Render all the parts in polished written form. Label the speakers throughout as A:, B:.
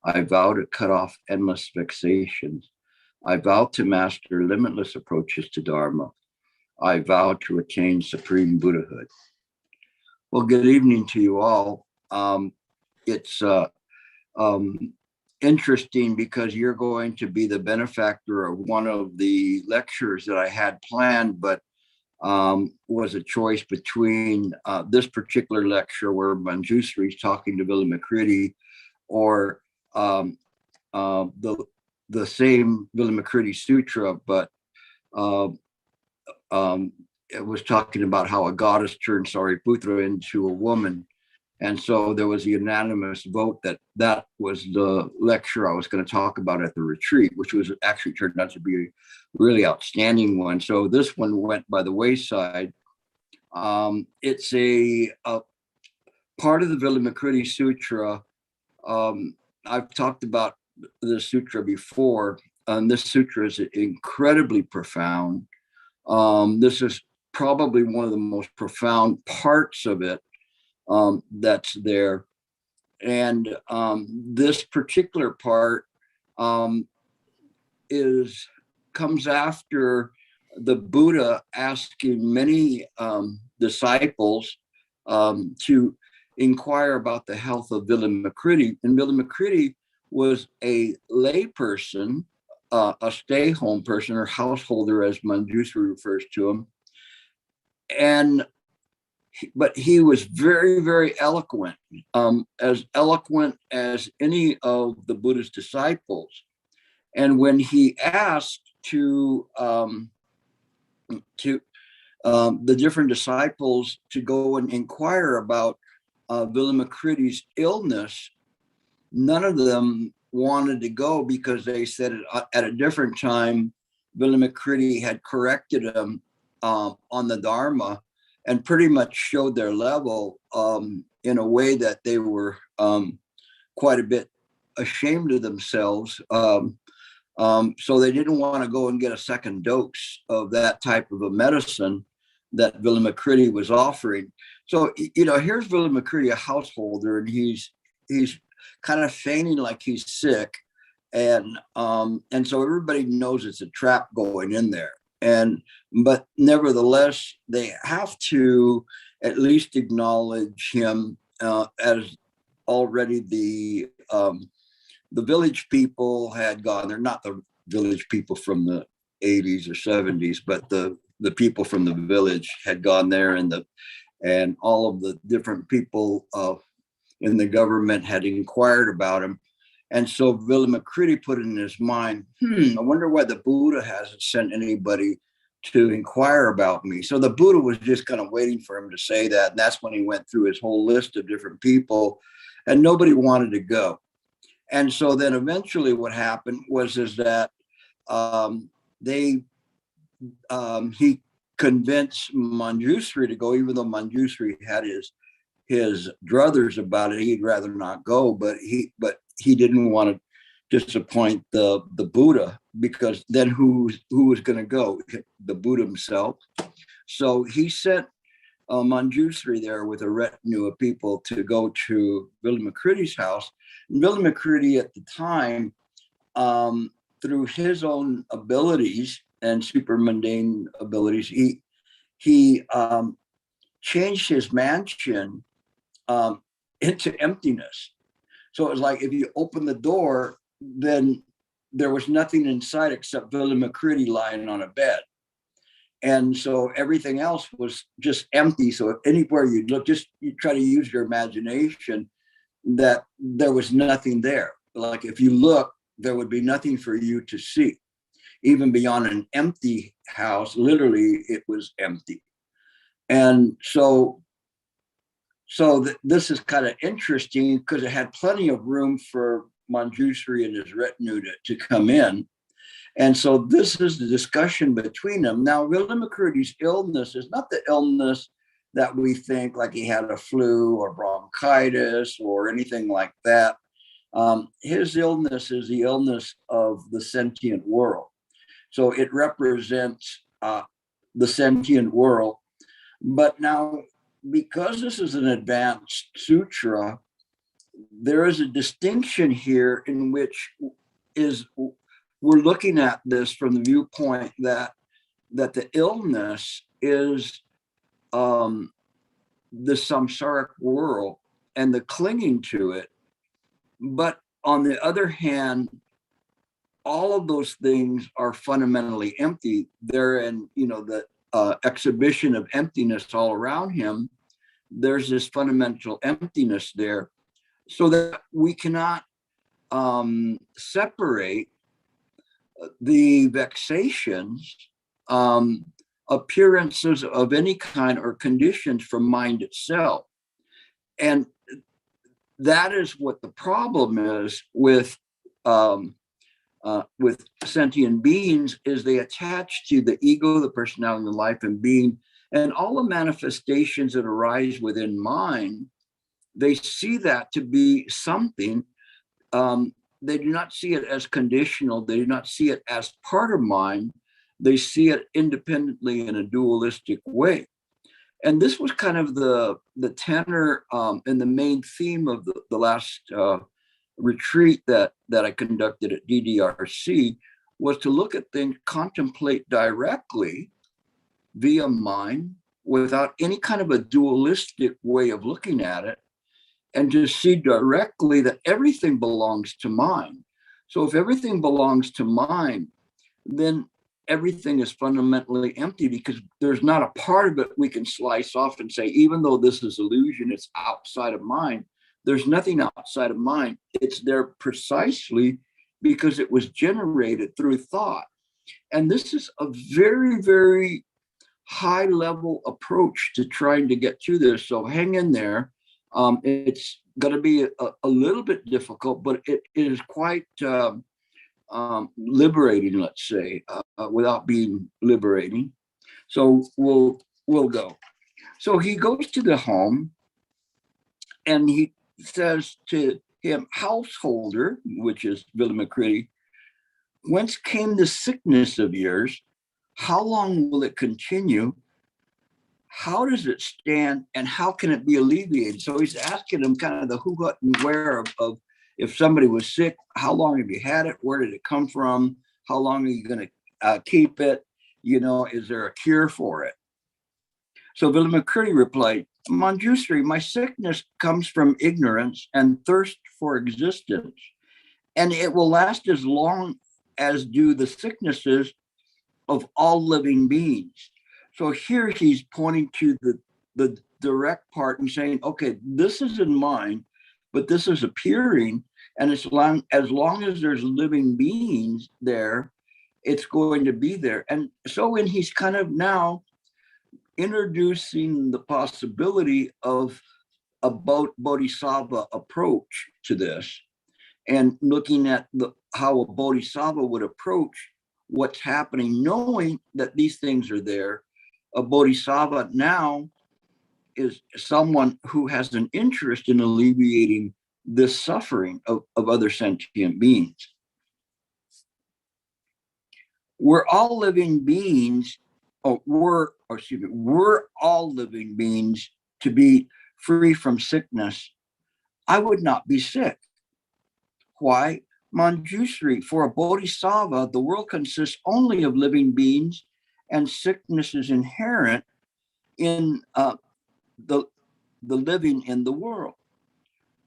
A: I vow to cut off endless vexations. I vow to master limitless approaches to Dharma. I vow to attain supreme Buddhahood. Well, good evening to you all. It's interesting because you're going to be the benefactor of one of the lectures that I had planned, but was a choice between this particular lecture where Manjusri is talking to Vimalakirti, or the same Vimalakirti Sutra, but it was talking about how a goddess turned Sariputra into a woman. And so there was a unanimous vote that that was the lecture I was going to talk about at the retreat, which was actually turned out to be a really outstanding one. So this one went by the wayside. It's a part of the Vimalakirti Sutra. I've talked about the sutra before, and this sutra is incredibly profound. This is probably one of the most profound parts of it that's there. And this particular part comes after the Buddha asking many disciples to inquire about the health of Vimalakirti. And Vimalakirti was a lay person, a stay-home person, or householder, as Manjusri refers to him. But he was very, very eloquent, as eloquent as any of the Buddha's disciples. And when he asked to the different disciples to go and inquire about Vimalakirti's illness, none of them wanted to go because they said at a different time, Vimalakirti had corrected him on the Dharma and pretty much showed their level in a way that they were quite a bit ashamed of themselves. So they didn't want to go and get a second dose of that type of a medicine that Vimalakirti was offering. So, here's Vimalakirti, a householder, and he's kind of feigning like he's sick. And so everybody knows it's a trap going in there. But nevertheless, they have to at least acknowledge him as already the village people had gone there, not the village people from the 80s or 70s, but the people from the village had gone there, and all of the different people in the government had inquired about him. And so Vimalakirti put in his mind, I wonder why the Buddha hasn't sent anybody to inquire about me. So the Buddha was just kind of waiting for him to say that. And that's when he went through his whole list of different people, and nobody wanted to go. And so then eventually what happened was that he convinced Manjusri to go, even though Manjusri had his druthers about it. He'd rather not go, but he didn't want to disappoint the Buddha, because then who was going to go? The Buddha himself. So he sent Manjusri there with a retinue of people to go to Vimalakirti's house. And Vimalakirti at the time, through his own abilities and super mundane abilities, he changed his mansion into emptiness. So it was like if you open the door, then there was nothing inside except Vimalakirti lying on a bed. And so everything else was just empty. So if anywhere you look, you try to use your imagination, that there was nothing there. Like if you look, there would be nothing for you to see. Even beyond an empty house, literally it was empty. And so this is kind of interesting because it had plenty of room for Manjusri and his retinue to come in. And so this is the discussion between them. Now, Vimalakirti's illness is not the illness that we think, like he had a flu or bronchitis or anything like that. His illness is the illness of the sentient world. So it represents the sentient world. But now, because this is an advanced sutra, there is a distinction here in which is we're looking at this from the viewpoint that the illness is the samsaric world and the clinging to it. But on the other hand, all of those things are fundamentally empty. They're in, the exhibition of emptiness all around him. There's this fundamental emptiness there, so that we cannot separate the vexations, appearances of any kind or conditions from mind itself. And that is what the problem is with sentient beings, is they attach to the ego, the personality, the life and being, and all the manifestations that arise within mind. They see that to be something. They do not see it as conditional. They do not see it as part of mind. They see it independently in a dualistic way. And this was kind of the tenor and the main theme of the last retreat that I conducted at DDRC, was to look at things, contemplate directly via mind, without any kind of a dualistic way of looking at it, and to see directly that everything belongs to mind. So if everything belongs to mind, then everything is fundamentally empty, because there's not a part of it we can slice off and say, even though this is illusion, it's outside of mind. There's nothing outside of mind. It's there precisely because it was generated through thought. And this is a very, very high level approach to trying to get through this. So hang in there. It's going to be a little bit difficult, but it is quite liberating, let's say, without being liberating. So we'll go. So he goes to the home, and he says to him, householder, which is Vimalakirti, whence came the sickness of yours? How long will it continue? How does it stand, and how can it be alleviated? So he's asking him kind of the who, what, and where of if somebody was sick, how long have you had it? Where did it come from? How long are you going to keep it? Is there a cure for it? So Vimalakirti replied, Manjushri, my sickness comes from ignorance and thirst for existence, and it will last as long as do the sicknesses of all living beings. So here he's pointing to the direct part and saying, okay, this is in mind, but this is appearing. And as long as there's living beings there, it's going to be there. And so when he's kind of now introducing the possibility of a bodhisattva approach to this, and looking at how a bodhisattva would approach what's happening, knowing that these things are there. A bodhisattva now is someone who has an interest in alleviating this suffering of other sentient beings. We're all living beings, we're all living beings to be free from sickness. I would not be sick. Why? Manjushri, for a bodhisattva, the world consists only of living beings, and sickness is inherent in the living in the world.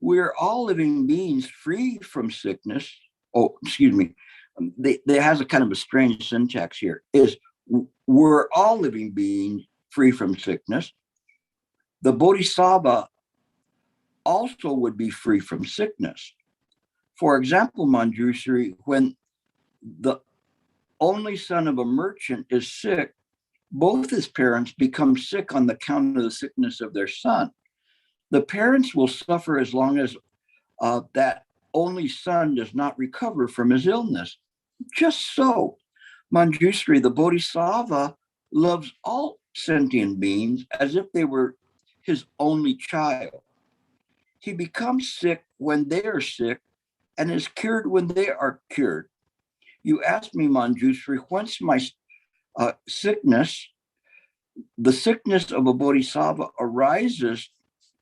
A: We're all living beings free from sickness. Oh, excuse me. There has a kind of a strange syntax here. Is we're all living beings free from sickness. The bodhisattva also would be free from sickness. For example, Manjushri, when the only son of a merchant is sick, both his parents become sick on the count of the sickness of their son. The parents will suffer as long as that only son does not recover from his illness. Just so, Manjushri, the bodhisattva, loves all sentient beings as if they were his only child. He becomes sick when they are sick and is cured when they are cured. You asked me, Manjushri, whence my sickness? The sickness of a bodhisattva arises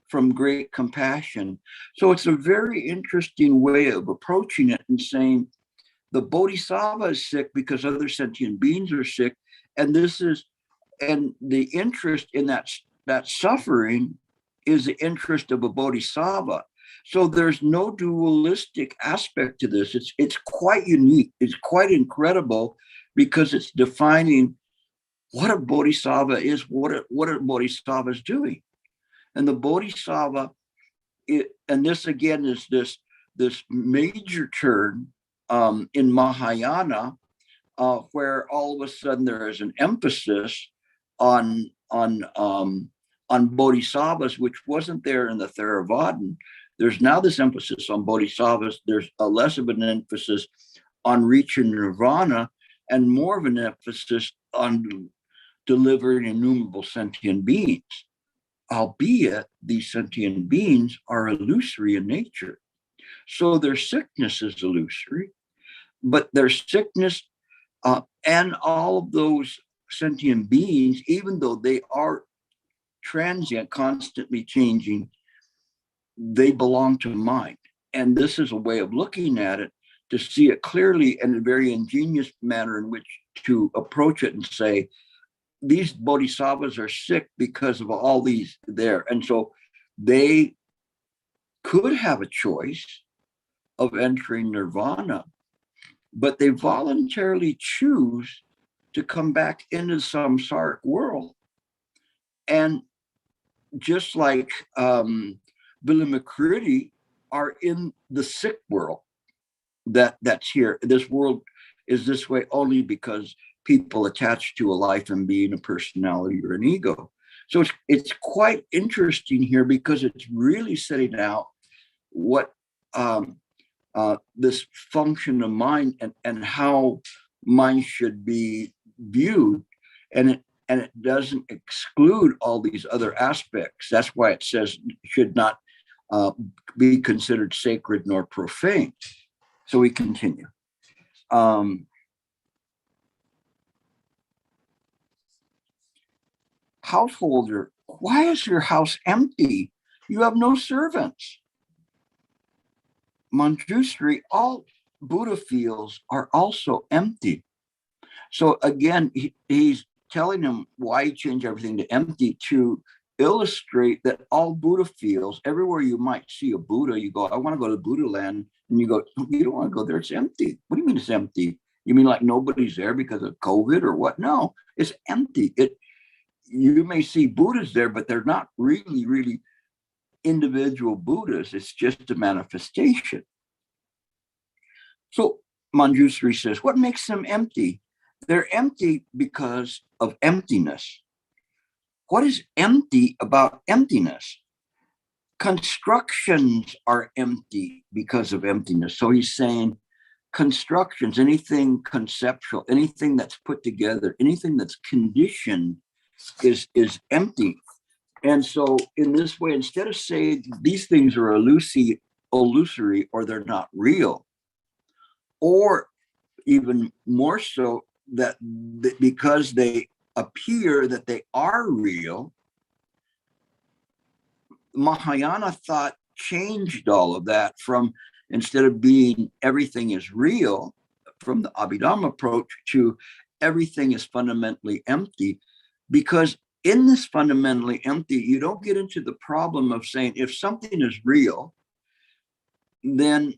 A: from great compassion. So it's a very interesting way of approaching it and saying the bodhisattva is sick because other sentient beings are sick. And the interest in that suffering is the interest of a bodhisattva. So there's no dualistic aspect to this. It's quite unique. It's quite incredible because it's defining what a bodhisattva is, what a bodhisattva is doing. And the bodhisattva, and this again is this major turn in Mahayana, where all of a sudden there is an emphasis on bodhisattvas, which wasn't there in the Theravadan. There's now this emphasis on bodhisattvas. There's a less of an emphasis on reaching nirvana and more of an emphasis on delivering innumerable sentient beings, albeit these sentient beings are illusory in nature. So their sickness is illusory, but their sickness and all of those sentient beings, even though they are transient, constantly changing, they belong to mind. And this is a way of looking at it to see it clearly in a very ingenious manner in which to approach it and say, these bodhisattvas are sick because of all these there. And so they could have a choice of entering nirvana, but they voluntarily choose to come back into the samsaric world. And just like Vimalakirti are in the sick world that's here. This world is this way only because people attach to a life and being, a personality, or an ego. So it's quite interesting here because it's really setting out what this function of mind and how mind should be viewed, and it doesn't exclude all these other aspects. That's why it says it should not be considered sacred nor profane. So we continue. Householder, why is your house empty? You have no servants. Manjushri, all Buddha fields are also empty. So again, he's telling him why he changed everything to empty to illustrate that all Buddha fields, everywhere you might see a Buddha, you go, I want to go to Buddha land. And you go, you don't want to go there. It's empty. What do you mean it's empty? You mean like nobody's there because of COVID or what? No, it's empty. You may see Buddhas there, but they're not really individual Buddhas. It's just a manifestation. So Manjushri says, what makes them empty? They're empty because of emptiness. What is empty about emptiness? Constructions are empty because of emptiness. So he's saying constructions, anything conceptual, anything that's put together, anything that's conditioned is empty. And so in this way, instead of saying these things are illusory or they're not real, or even more so that because they appear that they are real, Mahayana thought changed all of that from, instead of being everything is real from the Abhidhamma approach, to everything is fundamentally empty. Because in this fundamentally empty, you don't get into the problem of saying if something is real, then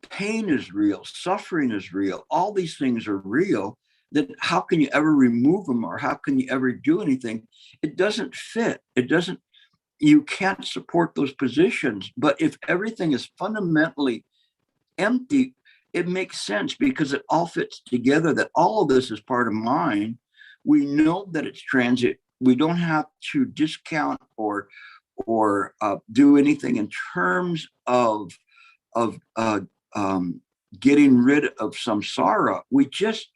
A: pain is real, suffering is real, all these things are real. Then how can you ever remove them, or how can you ever do anything? It doesn't fit. You can't support those positions. But if everything is fundamentally empty, it makes sense because it all fits together, that all of this is part of mind. We know that it's transit. We don't have to discount or do anything in terms of getting rid of samsara. We just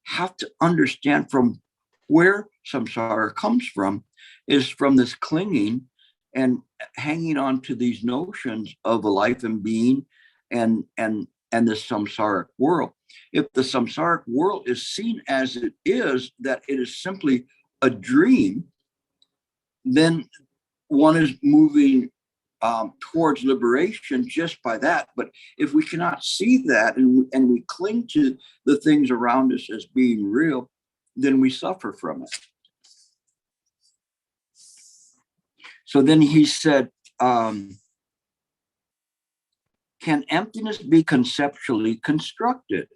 A: have to understand from where samsara comes from, is from this clinging and hanging on to these notions of a life and being and the samsaric world. If the samsaric world is seen as it is, that it is simply a dream, then one is moving towards liberation just by that. But if we cannot see that, and we cling to the things around us as being real, then we suffer from it. So then he said, can emptiness be conceptually constructed?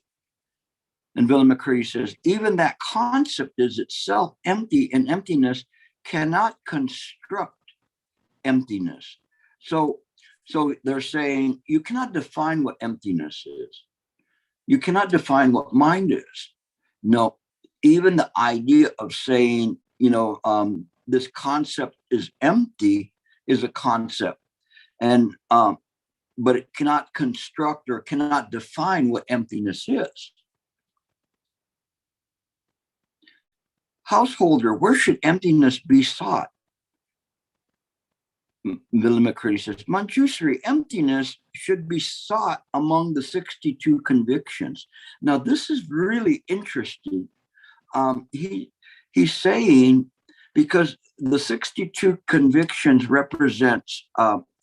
A: And Vimalakirti says, even that concept is itself empty, and emptiness cannot construct emptiness. So they're saying you cannot define what emptiness is. You cannot define what mind is. No, even the idea of saying, this concept is empty is a concept. And but it cannot construct or cannot define what emptiness is. Householder, where should emptiness be sought? Vimalakirti says, Manjushri, emptiness should be sought among the 62 convictions. Now, this is really interesting. He's saying, because the 62 convictions represents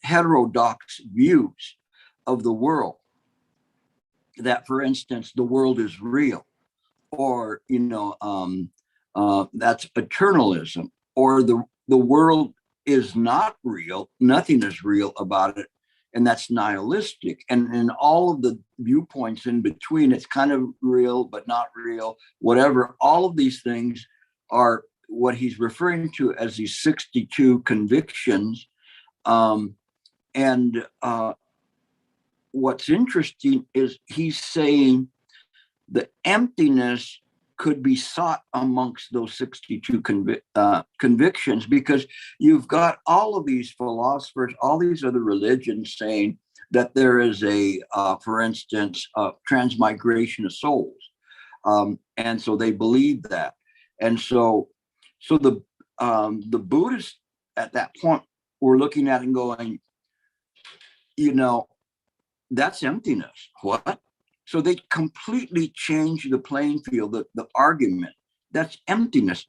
A: heterodox views of the world, that, for instance, the world is real, or that's eternalism, or the world is not real, nothing is real about it, and that's nihilistic. And in all of the viewpoints in between, it's kind of real but not real, whatever. All of these things are what he's referring to as these 62 convictions. And what's interesting is he's saying the emptiness could be sought amongst those 62 convictions, because you've got all of these philosophers, all these other religions saying that there is a, for instance, transmigration of souls. And so they believe that. And so the Buddhists at that point were looking at it and going, that's emptiness. What? So they completely changed the playing field, the argument. That's emptiness.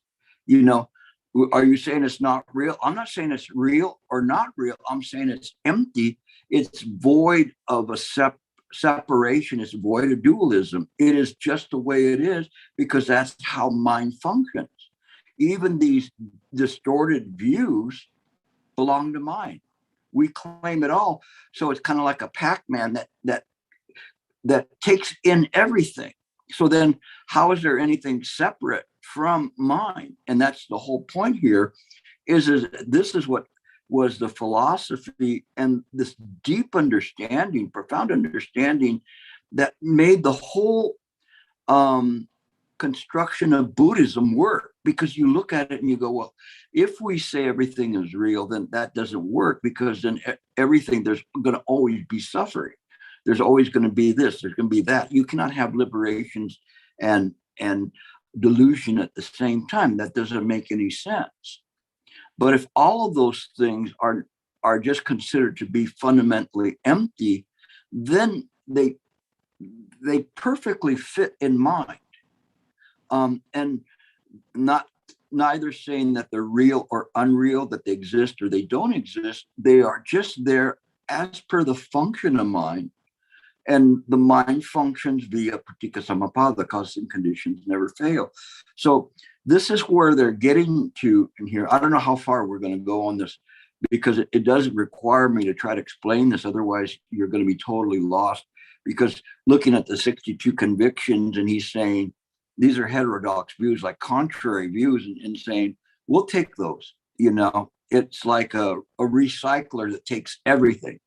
A: Are you saying it's not real? I'm not saying it's real or not real. I'm saying it's empty. It's void of a separation. It's void of dualism. It is just the way it is, because that's how mind functions. Even these distorted views belong to mind. We claim it all. So it's kind of like a Pac-Man that takes in everything. So then how is there anything separate from mind? And that's the whole point here, is this is what was the philosophy and this deep understanding, profound understanding, that made the whole construction of Buddhism work. Because you look at it and you go, well, if we say everything is real, then that doesn't work, because then everything, there's going to always be suffering. There's always going to be this, there's going to be that. You cannot have liberations and delusion at the same time. That doesn't make any sense. But if all of those things are just considered to be fundamentally empty, then they perfectly fit in mind. And neither saying that they're real or unreal, that they exist or they don't exist. They are just there as per the function of mind. And the mind functions via pratika samapada, the causing conditions never fail. So this is where they're getting to in here. I don't know how far we're going to go on this, because it doesn't require me to try to explain this. Otherwise, you're going to be totally lost. Because looking at the 62 convictions, and he's saying these are heterodox views, like contrary views, and saying, we'll take those. It's like a recycler that takes everything.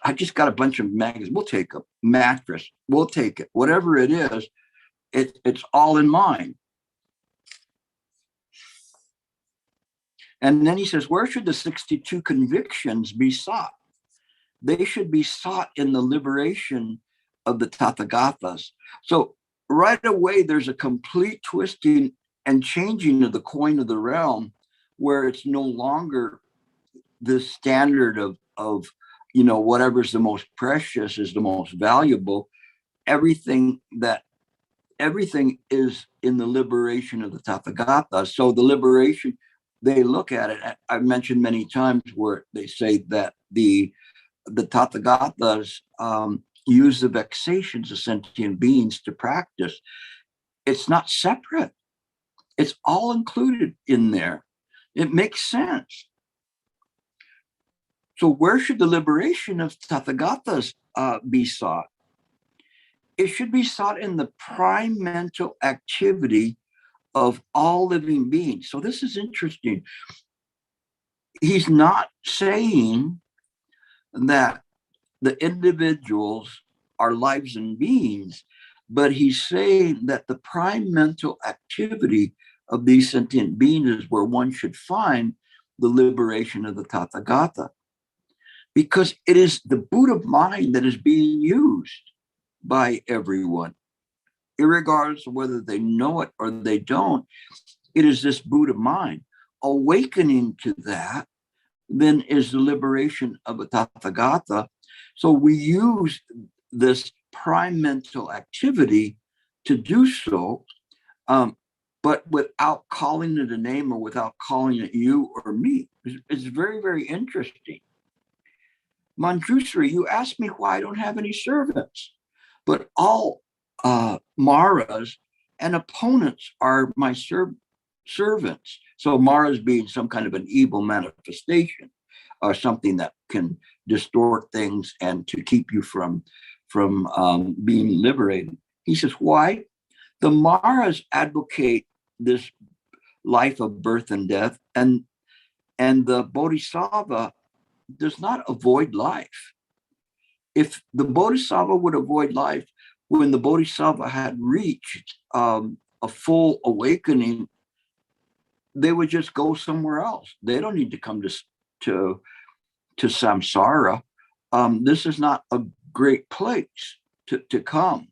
A: I just got a bunch of magazines. We'll take a mattress. We'll take it. Whatever it is, it's all in mind. And then he says, where should the 62 convictions be sought? They should be sought in the liberation of the Tathagatas. So right away, there's a complete twisting and changing of the coin of the realm, where it's no longer the standard of whatever's the most precious is the most valuable. Everything is in the liberation of the Tathagata. So the liberation, they look at it. I've mentioned many times where they say that the Tathagatas use the vexations of sentient beings to practice. It's not separate. It's all included in there. It makes sense. So where should the liberation of Tathagatas be sought? It should be sought in the prime mental activity of all living beings. So this is interesting. He's not saying that the individuals are lives and beings, but he's saying that the prime mental activity of these sentient beings is where one should find the liberation of the Tathagata, because it is the Buddha mind that is being used by everyone, irregardless of whether they know it or they don't. It is this Buddha mind. Awakening to that then is the liberation of a Tathagata. So we use this prime mental activity to do so, but without calling it a name or without calling it you or me. It's very, very interesting. Manjusri, you asked me why I don't have any servants, but all Maras and opponents are my servants. So Maras being some kind of an evil manifestation or something that can distort things and to keep you from being liberated. He says, why? The Maras advocate this life of birth and death, and the Bodhisattva does not avoid life. If the Bodhisattva would avoid life, when the Bodhisattva had reached a full awakening, they would just go somewhere else. They don't need to come to samsara. This is not a great place to come,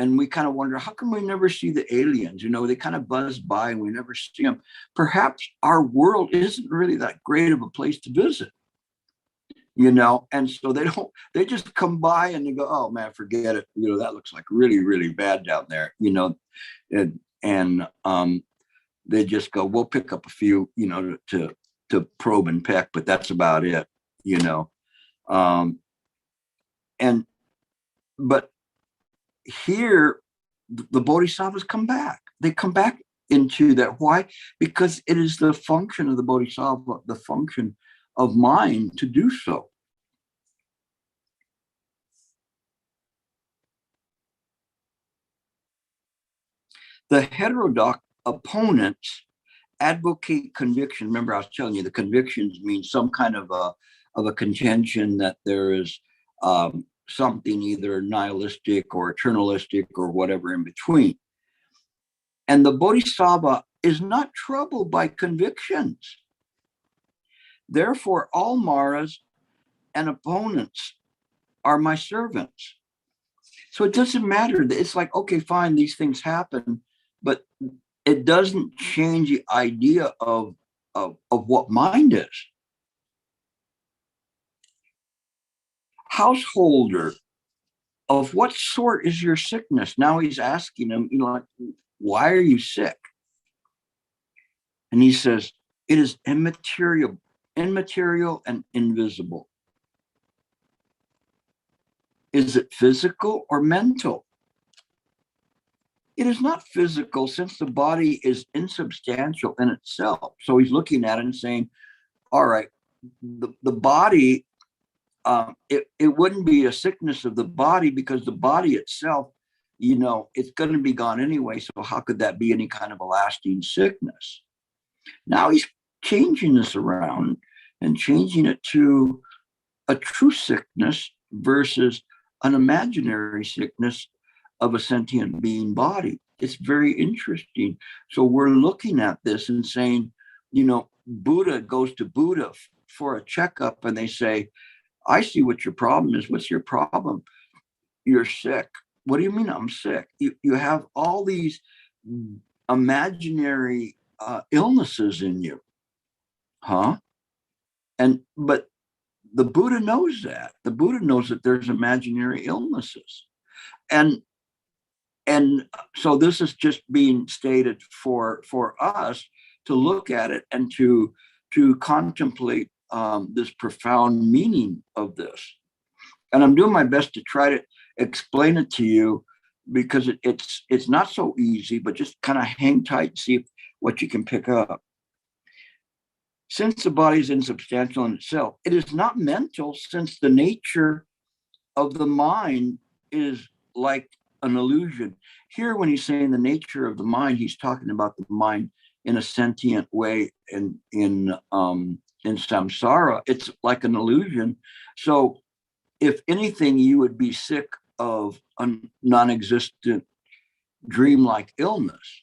A: and we kind of wonder, how come we never see the aliens? They kind of buzz by and we never see them. Perhaps our world isn't really that great of a place to visit, and so they just come by and they go, oh man, forget it. That looks like really, really bad down there, and they just go, we'll pick up a few, to probe and peck, but that's about it, but here the bodhisattvas come back. They come back into that. Why? Because it is the function of the bodhisattva, the function of mind to do so. The heterodox opponents advocate conviction. Remember, I was telling you the convictions mean some kind of a contention that there is something either nihilistic or eternalistic or whatever in between. And the bodhisattva is not troubled by convictions. Therefore, all Maras and opponents are my servants. So it doesn't matter. It's like, okay, fine, these things happen, but it doesn't change the idea of what mind is. Householder, of what sort is your sickness? Now he's asking him, why are you sick? And he says, it is immaterial and invisible. Is it physical or mental? It is not physical, since the body is insubstantial in itself. So he's looking at it and saying, all right, the body, it wouldn't be a sickness of the body, because the body itself, it's going to be gone anyway. So how could that be any kind of a lasting sickness? Now he's changing this around and changing it to a true sickness versus an imaginary sickness of a sentient being body. It's very interesting. So we're looking at this and saying, Buddha goes to Buddha for a checkup, and they say, I see what your problem is. What's your problem? You're sick. What do you mean I'm sick? You have all these imaginary illnesses in you. Huh? But the Buddha knows that. The Buddha knows that there's imaginary illnesses. And so this is just being stated for us look at it and to contemplate this profound meaning of this. And I'm doing my best to try to explain it to you, because it's not so easy, but just kind of hang tight and see what you can pick up. Since the body is insubstantial in itself, it is not mental, since the nature of the mind is like an illusion. Here, when he's saying the nature of the mind, he's talking about the mind in a sentient way, in samsara. It's like an illusion. So if anything, you would be sick of a non-existent dreamlike illness.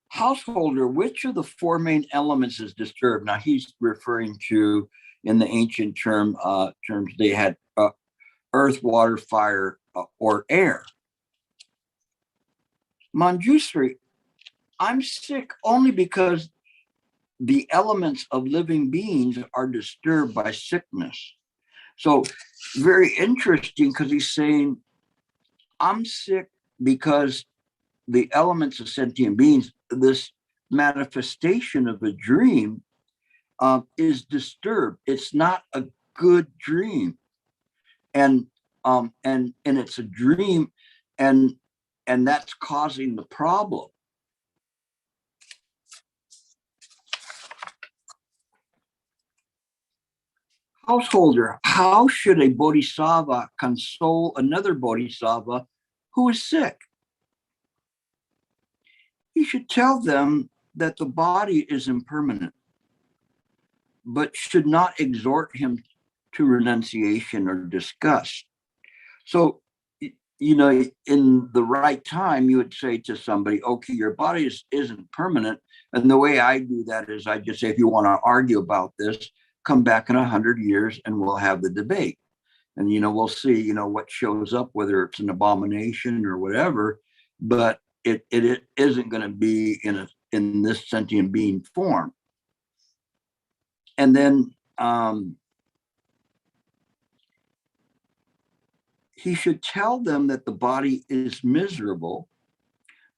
A: Householder, which of the four main elements is disturbed? Now he's referring to, in the ancient terms, they had earth, water, fire, or air. Manjusri, I'm sick only because the elements of living beings are disturbed by sickness. So very interesting, because he's saying, I'm sick because the elements of sentient beings, this manifestation of a dream, is disturbed. It's not a good dream, and it's a dream, and that's causing the problem. Householder, how should a bodhisattva console another bodhisattva who is sick? He should tell them that the body is impermanent, but should not exhort him to renunciation or disgust. So, in the right time, you would say to somebody, okay, your body isn't permanent. And the way I do that is I just say, if you want to argue about this, come back in 100 years and we'll have the debate. And, we'll see, what shows up, whether it's an abomination or whatever, but it isn't going to be in this sentient being form. And then he should tell them that the body is miserable,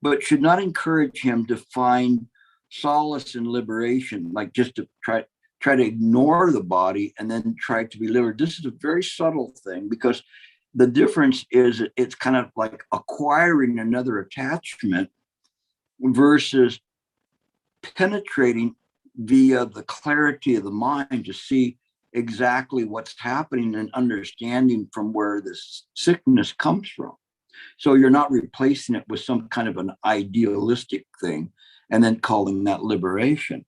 A: but should not encourage him to find solace and liberation, like just to try to ignore the body and then try to be liberated. This is a very subtle thing, because the difference is it's kind of like acquiring another attachment versus penetrating via the clarity of the mind to see exactly what's happening and understanding from where this sickness comes from. So you're not replacing it with some kind of an idealistic thing and then calling that liberation.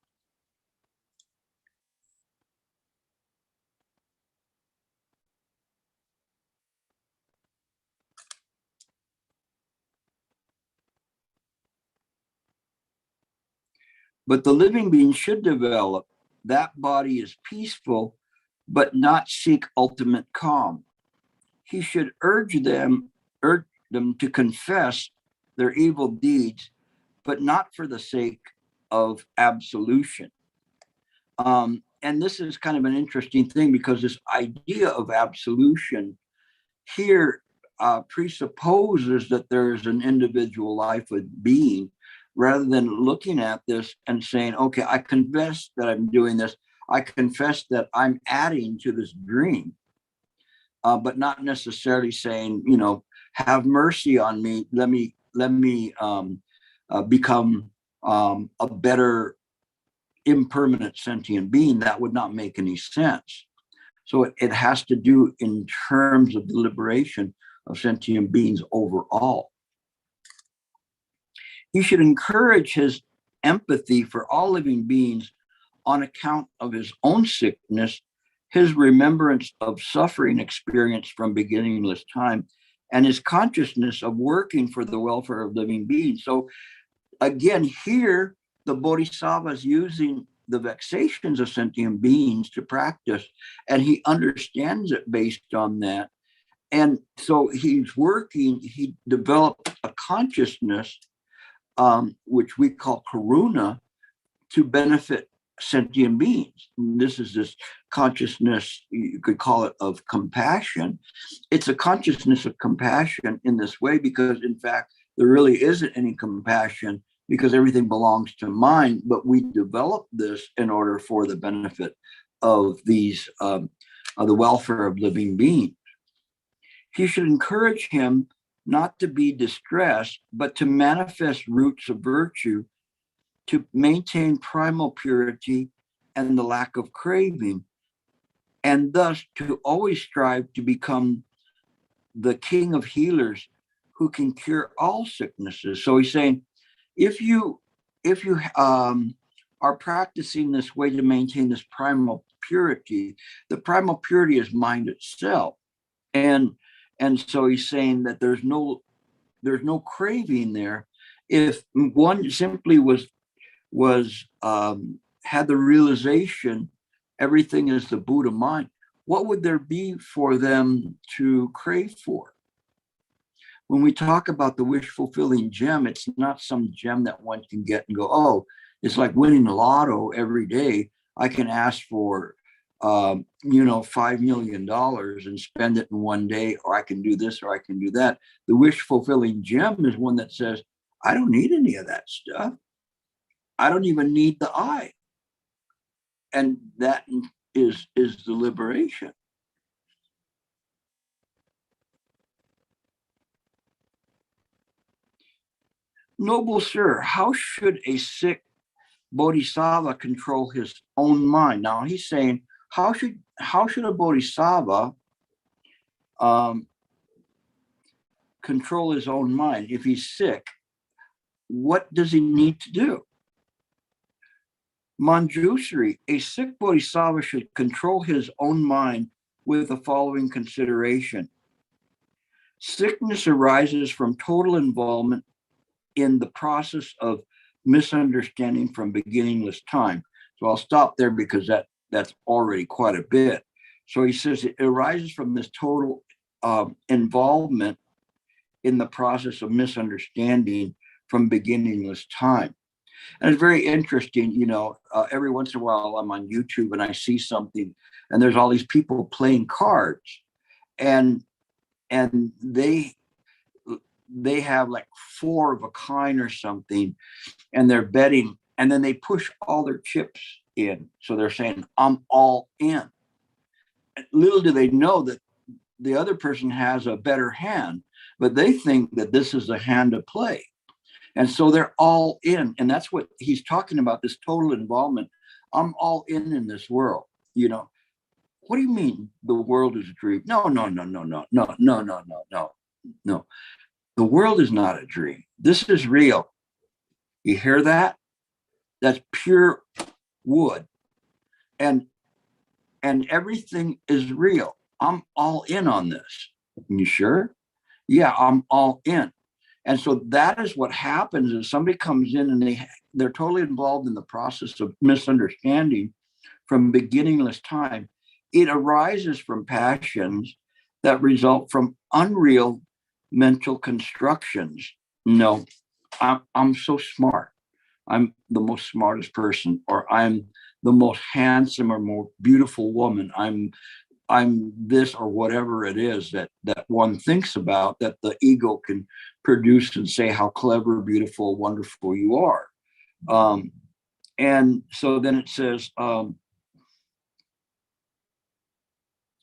A: But the living being should develop that body is peaceful, but not seek ultimate calm. He should urge them to confess their evil deeds, but not for the sake of absolution. And this is kind of an interesting thing, because this idea of absolution here presupposes that there is an individual life of being, rather than looking at this and saying, okay, I confess that I'm doing this. I confess that I'm adding to this dream, but not necessarily saying, have mercy on me. Let me become a better impermanent sentient being. That would not make any sense. So it has to do in terms of the liberation of sentient beings overall. He should encourage his empathy for all living beings on account of his own sickness, his remembrance of suffering experienced from beginningless time, and his consciousness of working for the welfare of living beings. So again, here, the Bodhisattva is using the vexations of sentient beings to practice, and he understands it based on that. And so he developed a consciousness, which we call karuna, to benefit sentient beings. And this is this consciousness, you could call it, of compassion. It's a consciousness of compassion in this way, because in fact, there really isn't any compassion because everything belongs to mind, but we develop this in order for the benefit of these, of the welfare of living beings. He should encourage him not to be distressed, but to manifest roots of virtue, to maintain primal purity and the lack of craving, and thus to always strive to become the king of healers who can cure all sicknesses. So he's saying, if you are practicing this way to maintain this primal purity, the primal purity is mind itself, and so he's saying that there's no craving there. If one simply had the realization everything is the Buddha mind, what would there be for them to crave for? When we talk about the wish fulfilling gem, it's not some gem that one can get and go, oh, it's like winning the lotto every day. I can ask for, $5 million and spend it in one day, or I can do this, or I can do that. The wish fulfilling gem is one that says, I don't need any of that stuff. I don't even need the eye. And that is the liberation. Noble sir, how should a sick bodhisattva control his own mind? Now he's saying, how should a bodhisattva control his own mind? If he's sick, what does he need to do? Manjushri, a sick bodhisattva should control his own mind with the following consideration. Sickness arises from total involvement in the process of misunderstanding from beginningless time. So I'll stop there because that's already quite a bit. So he says it arises from this total involvement in the process of misunderstanding from beginningless time. And it's very interesting, every once in a while I'm on YouTube and I see something and there's all these people playing cards, and they have like 4 of a kind or something, and they're betting, and then they push all their chips in. So they're saying, I'm all in. And little do they know that the other person has a better hand, but they think that this is the hand to play. And so they're all in. And that's what he's talking about, this total involvement. I'm all in this world. What do you mean the world is a dream? No. The world is not a dream. This is real. You hear that? That's pure wood. And everything is real. I'm all in on this. You sure? Yeah, I'm all in. And so that is what happens is somebody comes in and they're totally involved in the process of misunderstanding from beginningless time. It arises from passions that result from unreal mental constructions. No, I'm so smart. I'm the most smartest person, or I'm the most handsome or more beautiful woman. I'm this, or whatever it is that one thinks about, that the ego can produce and say how clever, beautiful, wonderful you are. And so then it says,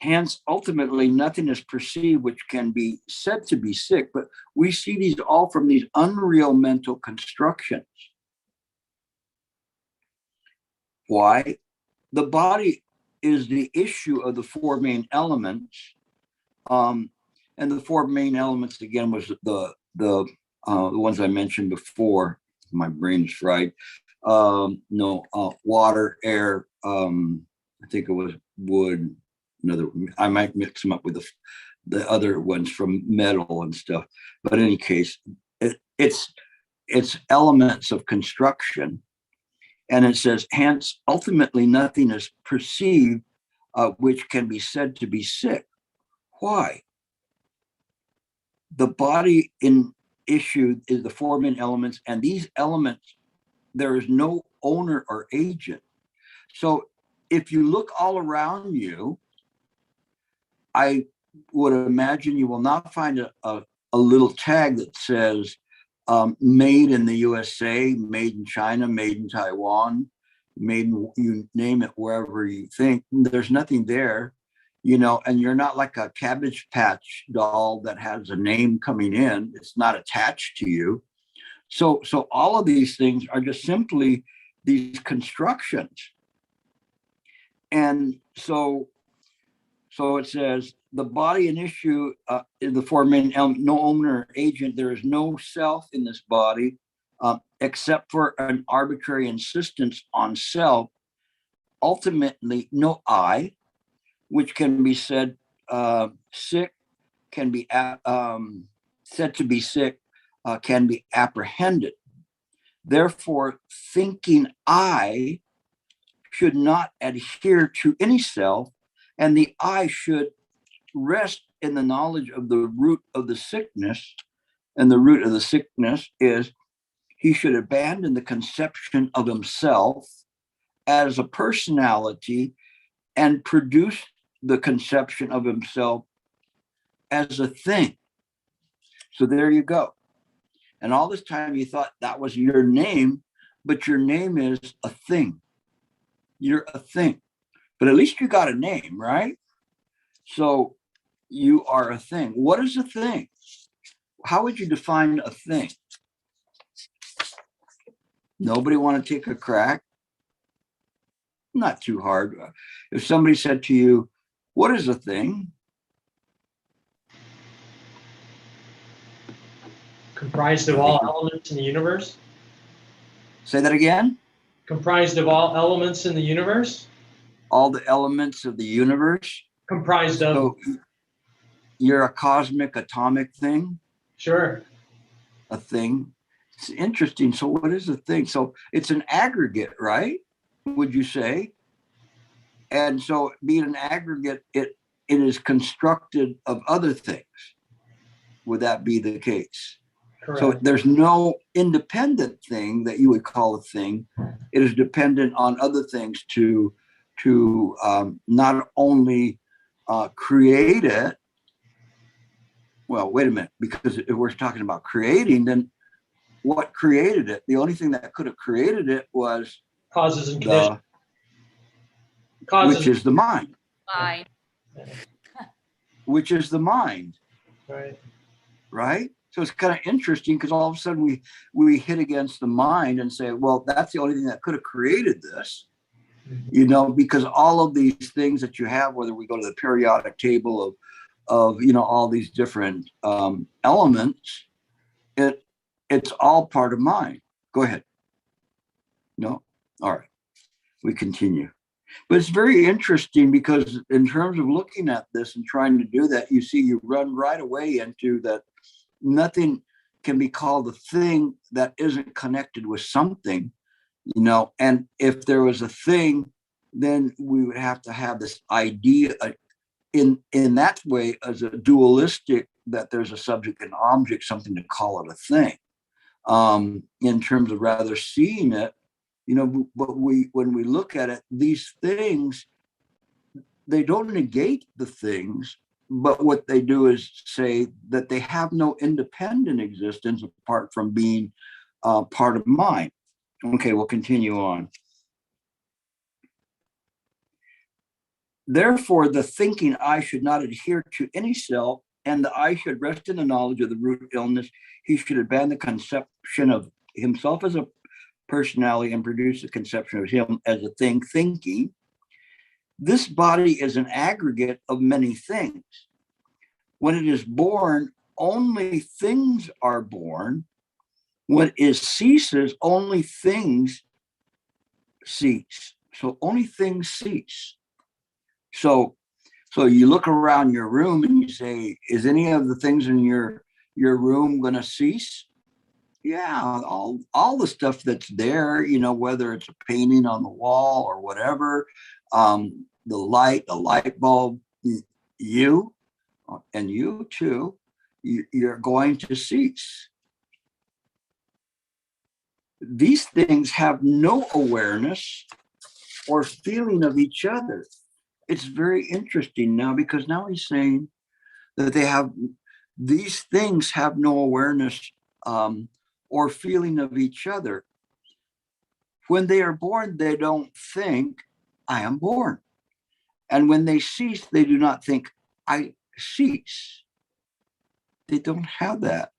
A: hence, ultimately, nothing is perceived which can be said to be sick, but we see these all from these unreal mental constructions. Why? The body is the issue of the 4 main elements. And the 4 main elements, again, was the ones I mentioned before. My brain is fried. Water, air, I think it was wood. I might mix them up with the other ones from metal and stuff. But in any case, it's elements of construction. And it says, hence, ultimately, nothing is perceived which can be said to be sick. Why? The body in issue is the 4 main elements, and these elements, there is no owner or agent. So if you look all around you, I would imagine you will not find a little tag that says, made in the USA, made in China, made in Taiwan, made in, you name it, wherever you think. There's nothing there, and you're not like a Cabbage Patch doll that has a name coming in. It's not attached to you. So all of these things are just simply these constructions. And so it says, the body in issue, in the four main elements, no owner or agent, there is no self in this body, except for an arbitrary insistence on self, ultimately no I, which can be said sick, can be said to be sick, can be apprehended. Therefore, thinking I should not adhere to any self, and the I should rest in the knowledge of the root of the sickness. And the root of the sickness is he should abandon the conception of himself as a personality and produce the conception of himself as a thing. So there you go. And all this time you thought that was your name, but your name is a thing. You're a thing. But at least you got a name, right? So you are a thing. What is a thing? How would you define a thing? Nobody want to take a crack? Not too hard. If somebody said to you, what is a thing?
B: Comprised of all elements in the universe?
A: Say that again?
B: Comprised of all elements in the universe?
A: All the elements of the universe?
B: Comprised of.
A: So you're a cosmic atomic thing?
B: Sure.
A: A thing. It's interesting. So what is a thing? So it's an aggregate, right? Would you say? And so being an aggregate, it is constructed of other things. Would that be the case?
B: Correct.
A: So there's no independent thing that you would call a thing. It is dependent on other things to not only create it. Well, wait a minute, because if we're talking about creating, then what created it? The only thing that could have created it was
B: causes and conditions.
A: Which is the mind.
C: Mind.
A: Which is the mind.
B: Right.
A: Right? So it's kind of interesting because all of a sudden we hit against the mind and say, well, that's the only thing that could have created this. Because all of these things that you have, whether we go to the periodic table of all these different elements, it's all part of mind. Go ahead. No? All right. We continue. But it's very interesting because in terms of looking at this and trying to do that, you run right away into that nothing can be called a thing that isn't connected with something, and if there was a thing, then we would have to have this idea in that way as a dualistic, that there's a subject and object, something to call it a thing, in terms of rather seeing it, but when we look at it, these things, they don't negate the things, but what they do is say that they have no independent existence apart from being part of mind. Okay, we'll continue on. Therefore, the thinking I should not adhere to any self, and the I should rest in the knowledge of the root of illness. He should abandon the conception of himself as a personality and produce the conception of him as a thing thinking. This body is an aggregate of many things. When it is born, only things are born. When it ceases, only things cease. So only things cease. So you look around your room and you say, is any of the things in your room going to cease? Yeah, all the stuff that's there, whether it's a painting on the wall or whatever, the light bulb, you and you too, you're going to cease. These things have no awareness or feeling of each other. It's very interesting now, because now he's saying that these things have no awareness or feeling of each other. When they are born, they don't think, I am born. And when they cease, they do not think, I cease. They don't have that.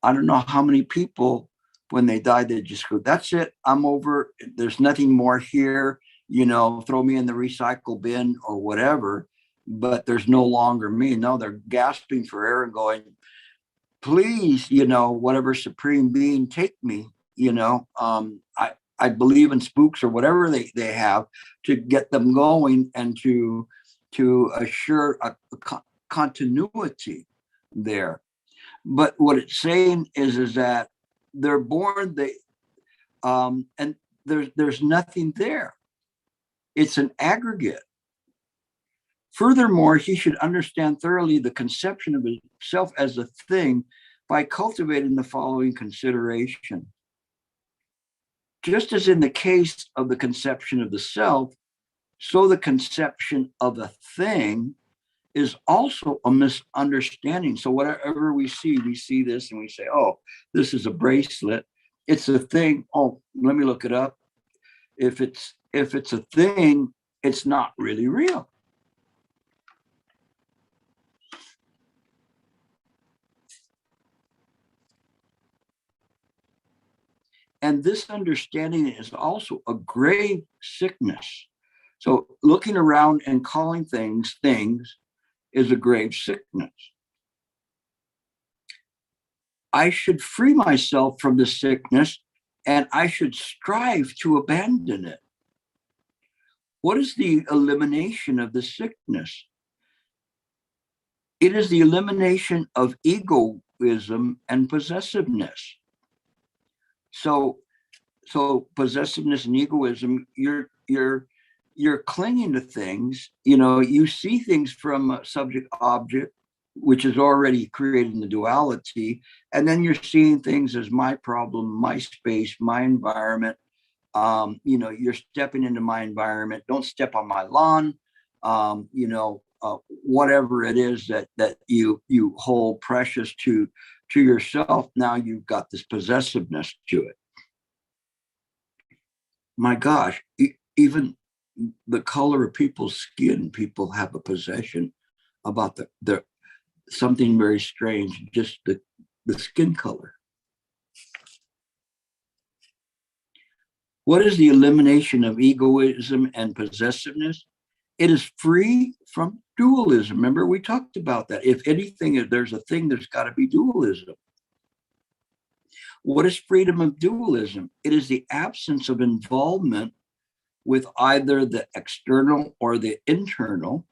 A: I don't know how many people, when they die, they just go, that's it, I'm over. There's nothing more here, throw me in the recycle bin or whatever, but there's no longer me. No, they're gasping for air and going, please, whatever supreme being, take me. I believe in spooks or whatever they have to get them going and to assure a continuity there. But what it's saying is that they're born, and there's nothing there. It's an aggregate. Furthermore, he should understand thoroughly the conception of himself as a thing by cultivating the following consideration. Just as in the case of the conception of the self, so the conception of a thing is also a misunderstanding. So whatever we see this and we say, oh, this is a bracelet. It's a thing. Oh, let me look it up. If it's a thing, it's not really real. And this understanding is also a grave sickness. So looking around and calling things is a grave sickness. I should free myself from the sickness and I should strive to abandon it. What is the elimination of the sickness? It is the elimination of egoism and possessiveness. So possessiveness and egoism, you're clinging to things. You see things from a subject object, which is already creating the duality, and then you're seeing things as my problem, my space, my environment. You're stepping into my environment. Don't step on my lawn. Whatever it is that you hold precious to yourself, now you've got this possessiveness to it. My gosh, even the color of people's skin, people have a possession about the something very strange, just the skin color. What is the elimination of egoism and possessiveness? It is free from dualism. Remember, we talked about that. If anything, if there's a thing, there's got to be dualism. What is freedom of dualism? It is the absence of involvement with either the external or the internal.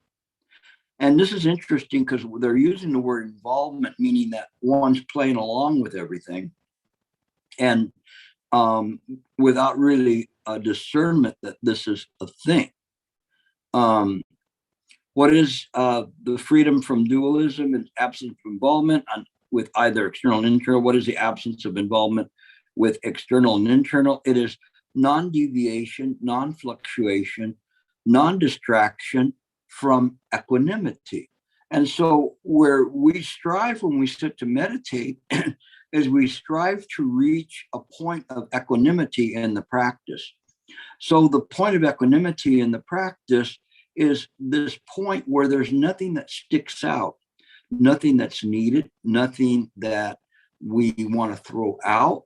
A: And this is interesting because they're using the word involvement, meaning that one's playing along with everything. And without really a discernment that this is a thing. What is the freedom from dualism and absence of involvement with either external and internal? What is the absence of involvement with external and internal? It is non-deviation, non-fluctuation, non-distraction from equanimity. And so where we strive when we sit to meditate is we strive to reach a point of equanimity in the practice. So the point of equanimity in the practice is this point where there's nothing that sticks out, nothing that's needed, nothing that we want to throw out.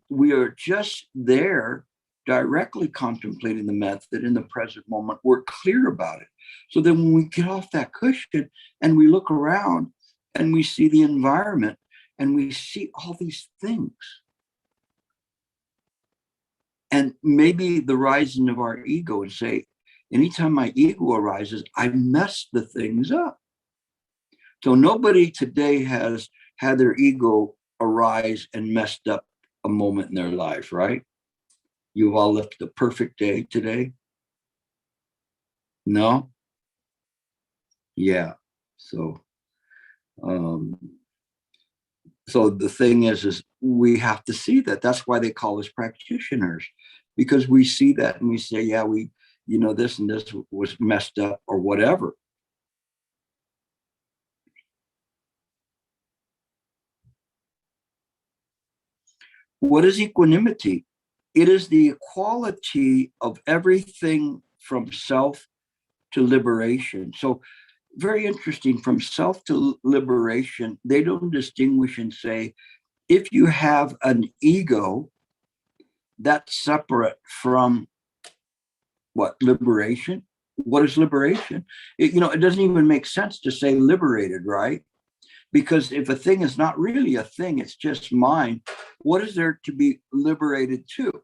A: We are just there directly contemplating the method in the present moment. We're clear about it. So then when we get off that cushion and we look around and we see the environment and we see all these things, and maybe the rising of our ego, and say, anytime my ego arises, I mess the things up. So nobody today has had their ego arise and messed up a moment in their life, right? You've all lived the perfect day today? No? Yeah. So the thing is we have to see that. That's why they call us practitioners, because we see that and we say, yeah, this and this was messed up or whatever. What is equanimity? It is the equality of everything from self to liberation. So very interesting, from self to liberation, they don't distinguish and say, if you have an ego, that's separate from what? Liberation? What is liberation? It doesn't even make sense to say liberated, right? Because if a thing is not really a thing, it's just mind, what is there to be liberated to?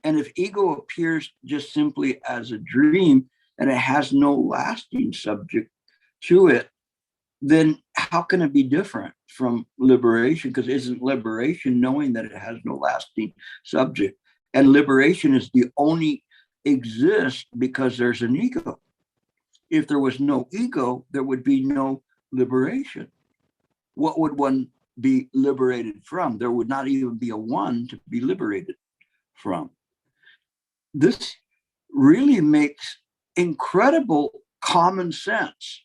A: And if ego appears just simply as a dream and it has no lasting subject to it, then how can it be different from liberation? Because isn't liberation knowing that it has no lasting subject? And liberation is the only exist because there's an ego. If there was no ego, there would be no liberation. What would one be liberated from? There would not even be a one to be liberated from. This really makes incredible common sense.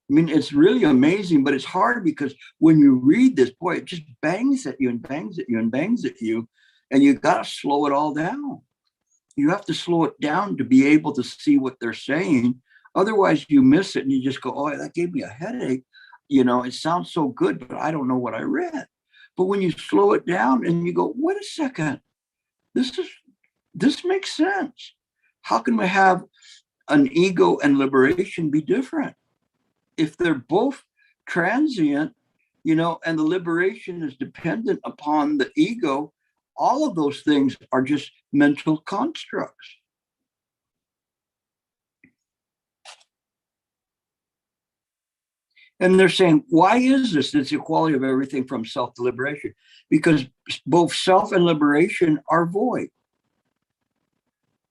A: I mean, it's really amazing, but it's hard because when you read this, boy, it just bangs at you and bangs at you and bangs at you, and you got to slow it all down. You have to slow it down to be able to see what they're saying. Otherwise, you miss it and you just go, oh, that gave me a headache. It sounds so good, but I don't know what I read. But when you slow it down and you go, wait a second, this makes sense. How can we have an ego and liberation be different? If they're both transient, and the liberation is dependent upon the ego, all of those things are just mental constructs. And they're saying, why is this? It's the equality of everything from self to liberation. Because both self and liberation are void.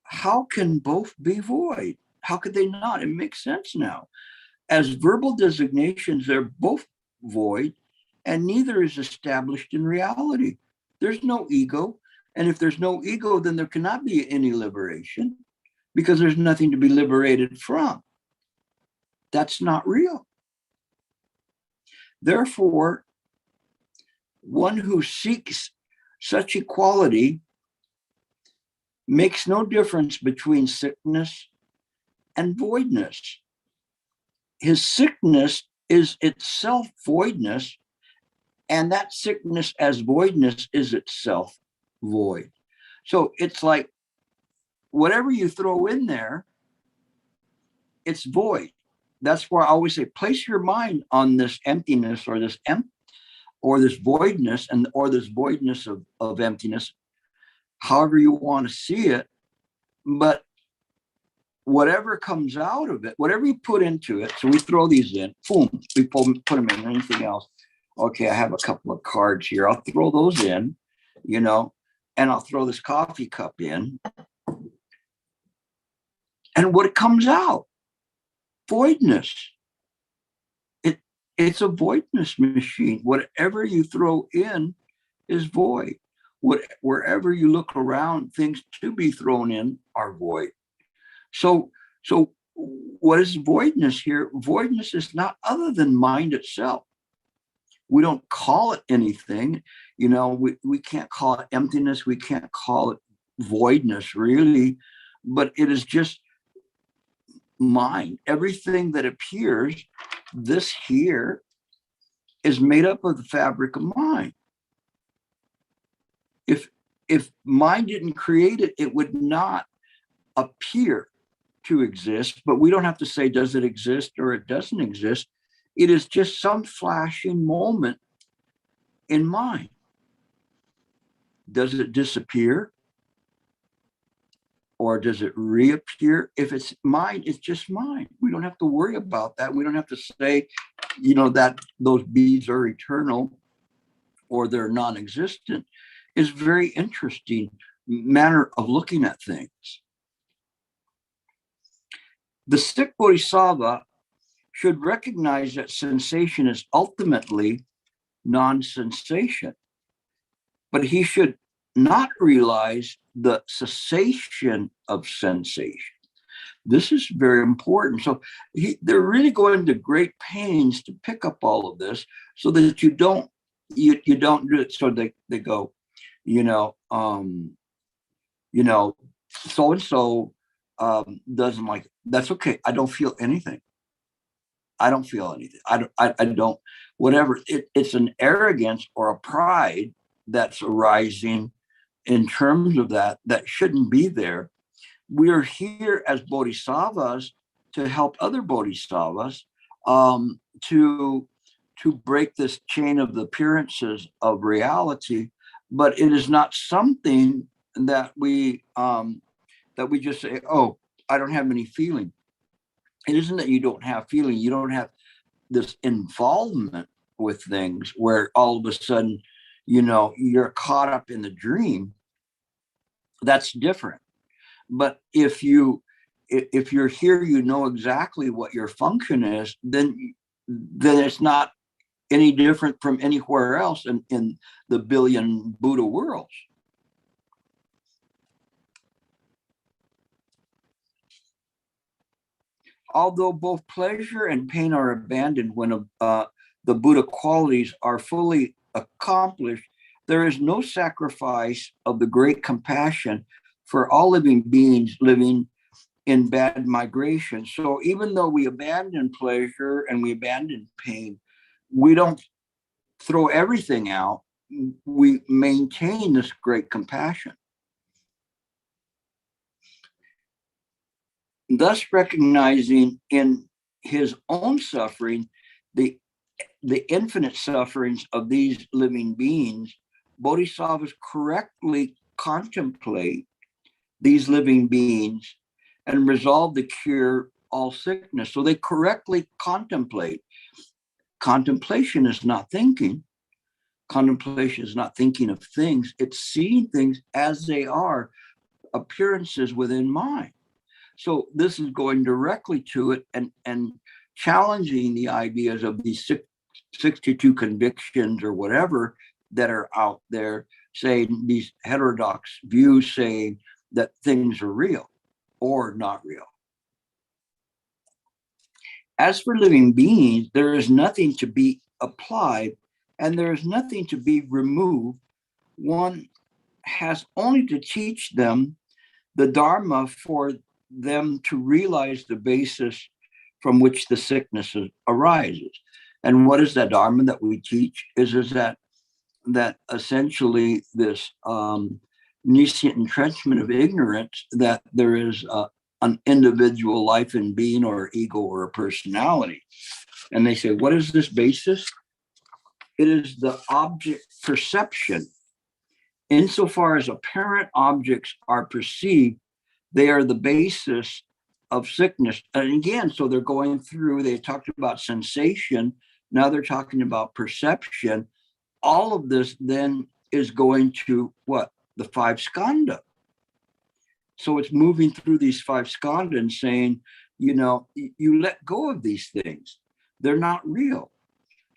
A: How can both be void? How could they not? It makes sense now. As verbal designations, they're both void, and neither is established in reality. There's no ego. And if there's no ego, then there cannot be any liberation because there's nothing to be liberated from. That's not real. Therefore, one who seeks such equality makes no difference between sickness and voidness. His sickness is itself voidness, and that sickness as voidness is itself void. So it's like whatever you throw in there, it's void. That's where I always say, place your mind on this emptiness or this voidness or this voidness of emptiness, however you want to see it. But whatever comes out of it, whatever you put into it, so we throw these in, boom, we put them in, anything else. Okay, I have a couple of cards here. I'll throw those in, and I'll throw this coffee cup in. And what comes out? Voidness. It's a voidness machine. Whatever you throw in is void. Wherever you look around, things to be thrown in are void. So what is voidness here? Voidness is not other than mind itself. We don't call it anything. We can't call it emptiness. We can't call it voidness, really. But it is just mind. Everything that appears, this here, is made up of the fabric of mind. If mind didn't create it, it would not appear to exist. But we don't have to say, does it exist or it doesn't exist? It is just some flashing moment in mind. Does it disappear? Or does it reappear? If it's mind, it's just mind. We don't have to worry about that. We don't have to say, that those beads are eternal or they're non-existent. It's very interesting manner of looking at things. The sick bodhisattva should recognize that sensation is ultimately non-sensation, but he should not realize the cessation of sensation. This is very important. So they're really going to great pains to pick up all of this so that you don't you don't do it. So they go, you know, so and so doesn't like it. That's okay. I don't feel anything. I don't feel anything. I don't, whatever. It's an arrogance or a pride that's arising in terms of that shouldn't be there. We're here as bodhisattvas to help other bodhisattvas, to break this chain of the appearances of reality, but it is not something that we just say, oh, I don't have any feeling. It isn't that you don't have feeling. You don't have this involvement with things where all of a sudden, you're caught up in the dream. That's different. But if you're here, you know exactly what your function is, then it's not any different from anywhere else in the billion Buddha worlds. Although both pleasure and pain are abandoned when the Buddha qualities are fully accomplished, there is no sacrifice of the great compassion for all living beings living in bad migration. So even though we abandon pleasure and we abandon pain, we don't throw everything out. We maintain this great compassion. Thus recognizing in his own suffering the infinite sufferings of these living beings, bodhisattvas correctly contemplate these living beings and resolve to cure all sickness. So they correctly contemplate. Contemplation is not thinking. Contemplation is not thinking of things. It's seeing things as they are, appearances within mind. So this is going directly to it and challenging the ideas of these 62 convictions or whatever that are out there, saying these heterodox views saying that things are real or not real. As for living beings, there is nothing to be applied and there is nothing to be removed. One has only to teach them the Dharma for them to realize the basis from which the sickness arises. And what is that Dharma that we teach? Is that essentially this nescient entrenchment of ignorance, that there is an individual life and being or ego or a personality. And they say, what is this basis? It is the object perception. Insofar as apparent objects are perceived, they are the basis of sickness. And again, so they're going through, they talked about sensation, now they're talking about perception. All of this then is going to what? The five skandha. So it's moving through these five skandha and saying, you let go of these things. They're not real.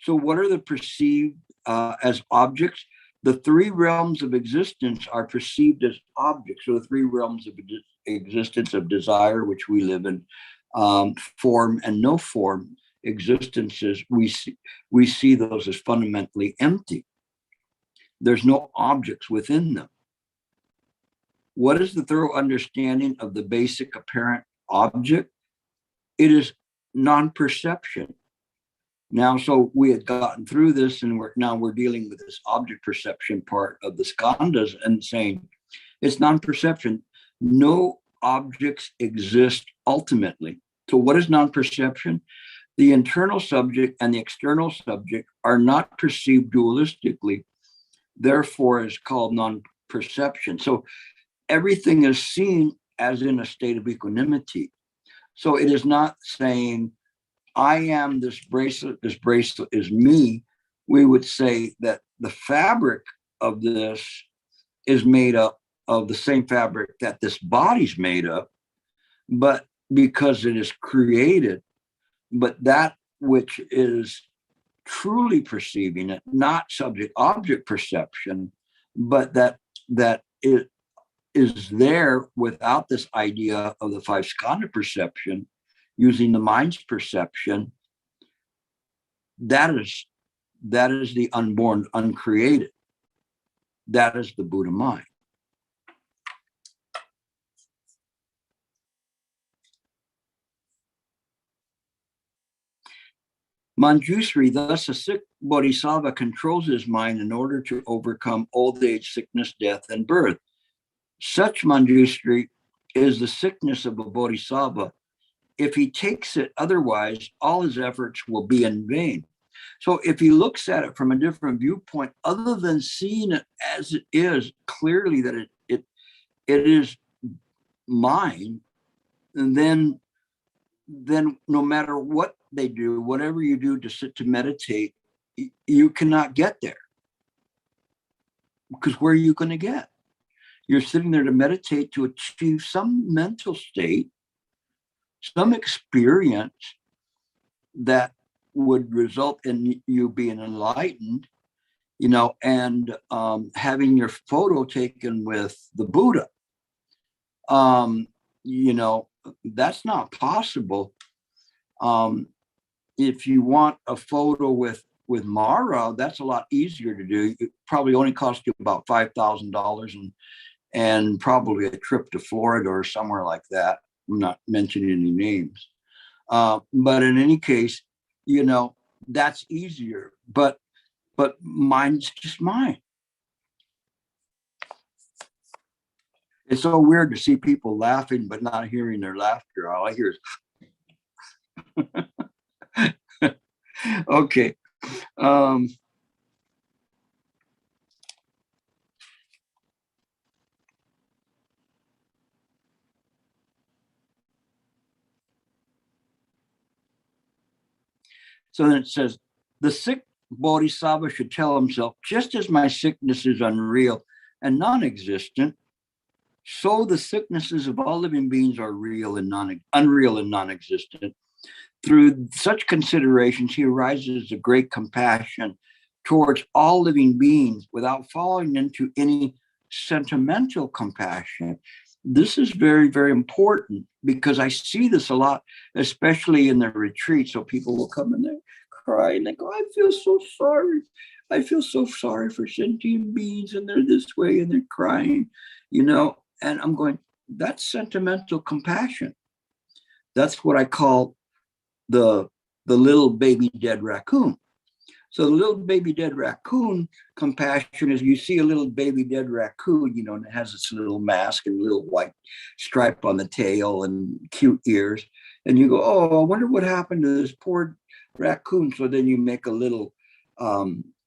A: So what are the perceived as objects? The three realms of existence are perceived as objects. So the three realms of existence of desire, which we live in, form and no form existences, we see those as fundamentally empty. There's no objects within them. What is the thorough understanding of the basic apparent object? It is non-perception. Now, so we had gotten through this, and we're dealing with this object perception part of the skandhas and saying it's non-perception. No objects exist ultimately. So what is non-perception? The internal subject and the external subject are not perceived dualistically. Therefore, it's called non-perception. So everything is seen as in a state of equanimity. So it is not saying, I am this bracelet is me. We would say that the fabric of this is made up of the same fabric that this body's made up, but because it is created, but that which is truly perceiving it, not subject-object perception, but that it is there without this idea of the five skandha perception, using the mind's perception, that is That is the unborn, uncreated. That is the Buddha mind. Manjusri, thus a sick bodhisattva controls his mind in order to overcome old age, sickness, death, and birth. Such Manjusri is the sickness of a bodhisattva. If he takes it otherwise, all his efforts will be in vain. So if he looks at it from a different viewpoint, other than seeing it as it is, clearly that it is mine, and then no matter what they do, whatever you do to sit to meditate, you cannot get there. Because where are you going to get? You're sitting there to meditate to achieve some mental state, some experience that would result in you being enlightened, and having your photo taken with the Buddha. That's not possible. If you want a photo with Mara, that's a lot easier to do. It probably only cost you about $5,000 and probably a trip to Florida or somewhere like that. I'm not mentioning any names. But in any case, that's easier. But mine's just mine. It's so weird to see people laughing but not hearing their laughter. All I hear is okay. So then it says, the sick bodhisattva should tell himself, just as my sickness is unreal and non-existent, so the sicknesses of all living beings are unreal and non-existent. Through such considerations, he arises a great compassion towards all living beings without falling into any sentimental compassion. This is very, very important because I see this a lot, especially in the retreat. So people will come in there cry and they go, I feel so sorry. I feel so sorry for sentient beings and they're this way and they're crying, and I'm going, that's sentimental compassion. That's what I call the little baby dead raccoon. So the little baby dead raccoon compassion is you see a little baby dead raccoon, and it has its little mask and little white stripe on the tail and cute ears. And you go, oh, I wonder what happened to this poor raccoon. So then you make a little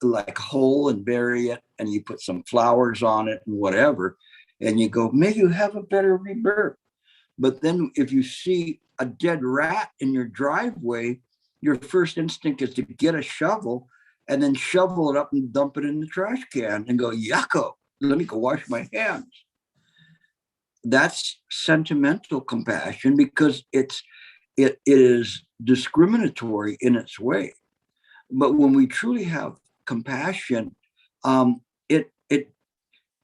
A: like hole and bury it, and you put some flowers on it and whatever. And you go, may you have a better rebirth. But then if you see a dead rat in your driveway, your first instinct is to get a shovel and then shovel it up and dump it in the trash can and go, yucko, let me go wash my hands. That's sentimental compassion because it is discriminatory in its way. But when we truly have compassion, it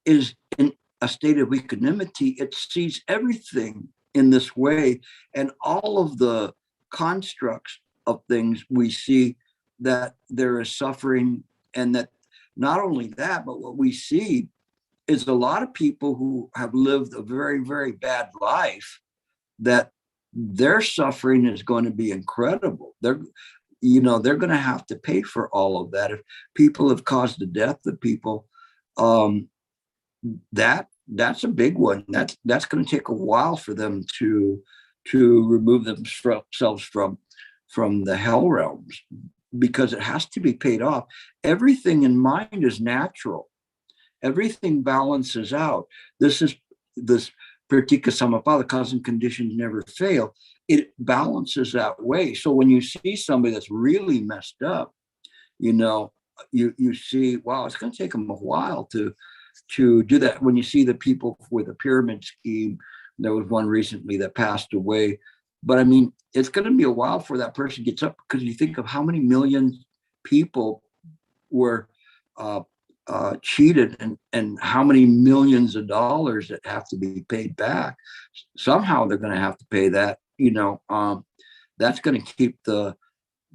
A: is in a state of equanimity. It sees everything in this way, and all of the constructs of things we see that there is suffering, and that not only that, but what we see is a lot of people who have lived a very, very bad life, that their suffering is going to be incredible. They're going to have to pay for all of that. If people have caused the death of people, that's a big one. That's going to take a while for them to remove themselves from the hell realms, because it has to be paid off. Everything in mind is natural. Everything balances out. This pratika samapada, cause and conditions never fail. It balances that way. So when you see somebody that's really messed up, you see, wow, it's going to take them a while to do that. When you see the people with a pyramid scheme, there was one recently that passed away. But I mean, it's going to be a while before that person gets up, because you think of how many million people were cheated, and how many millions of dollars that have to be paid back. Somehow they're going to have to pay that. That's going to keep the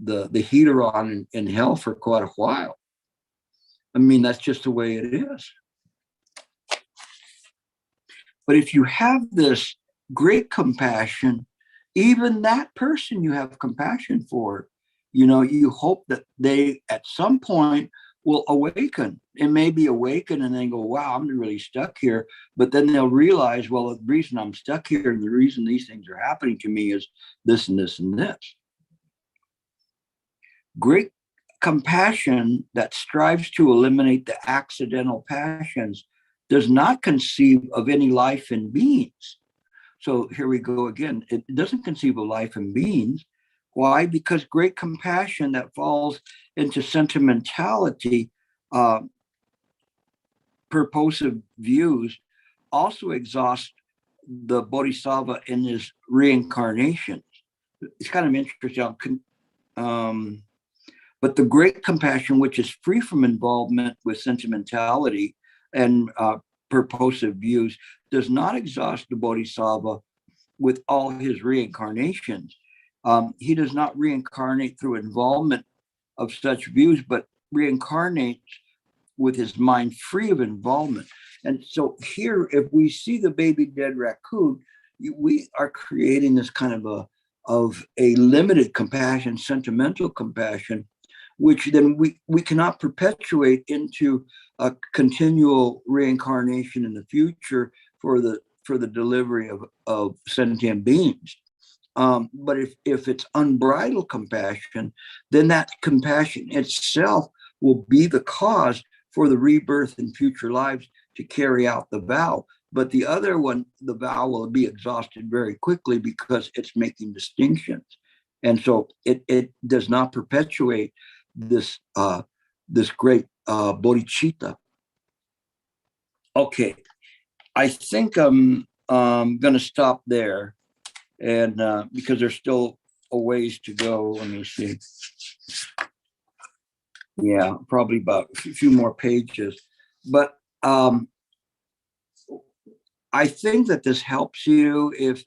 A: the heater on in hell for quite a while. I mean, that's just the way it is. But if you have this great compassion, even that person you have compassion for, you hope that they at some point will awaken and maybe awaken and then go, wow, I'm really stuck here. But then they'll realize, well, the reason I'm stuck here and the reason these things are happening to me is this and this and this. Great compassion that strives to eliminate the accidental passions does not conceive of any life in beings. So here we go again. It doesn't conceive of life in beings. Why? Because great compassion that falls into sentimentality, purposive views, also exhaust the bodhisattva in his reincarnations. It's kind of interesting. But the great compassion, which is free from involvement with sentimentality and purposive views, does not exhaust the bodhisattva with all his reincarnations. He does not reincarnate through involvement of such views, but reincarnates with his mind free of involvement. And so here, if we see the baby dead raccoon, we are creating this kind of a limited compassion, sentimental compassion, which then we cannot perpetuate into a continual reincarnation in the future for the delivery of sentient beings. But if it's unbridled compassion, then that compassion itself will be the cause for the rebirth in future lives to carry out the vow. But the other one, the vow will be exhausted very quickly because it's making distinctions. And so it does not perpetuate this great bodhicitta. Okay, I think I'm going to stop there, and because there's still a ways to go. Let me see. Yeah, probably about a few more pages, but I think that this helps you if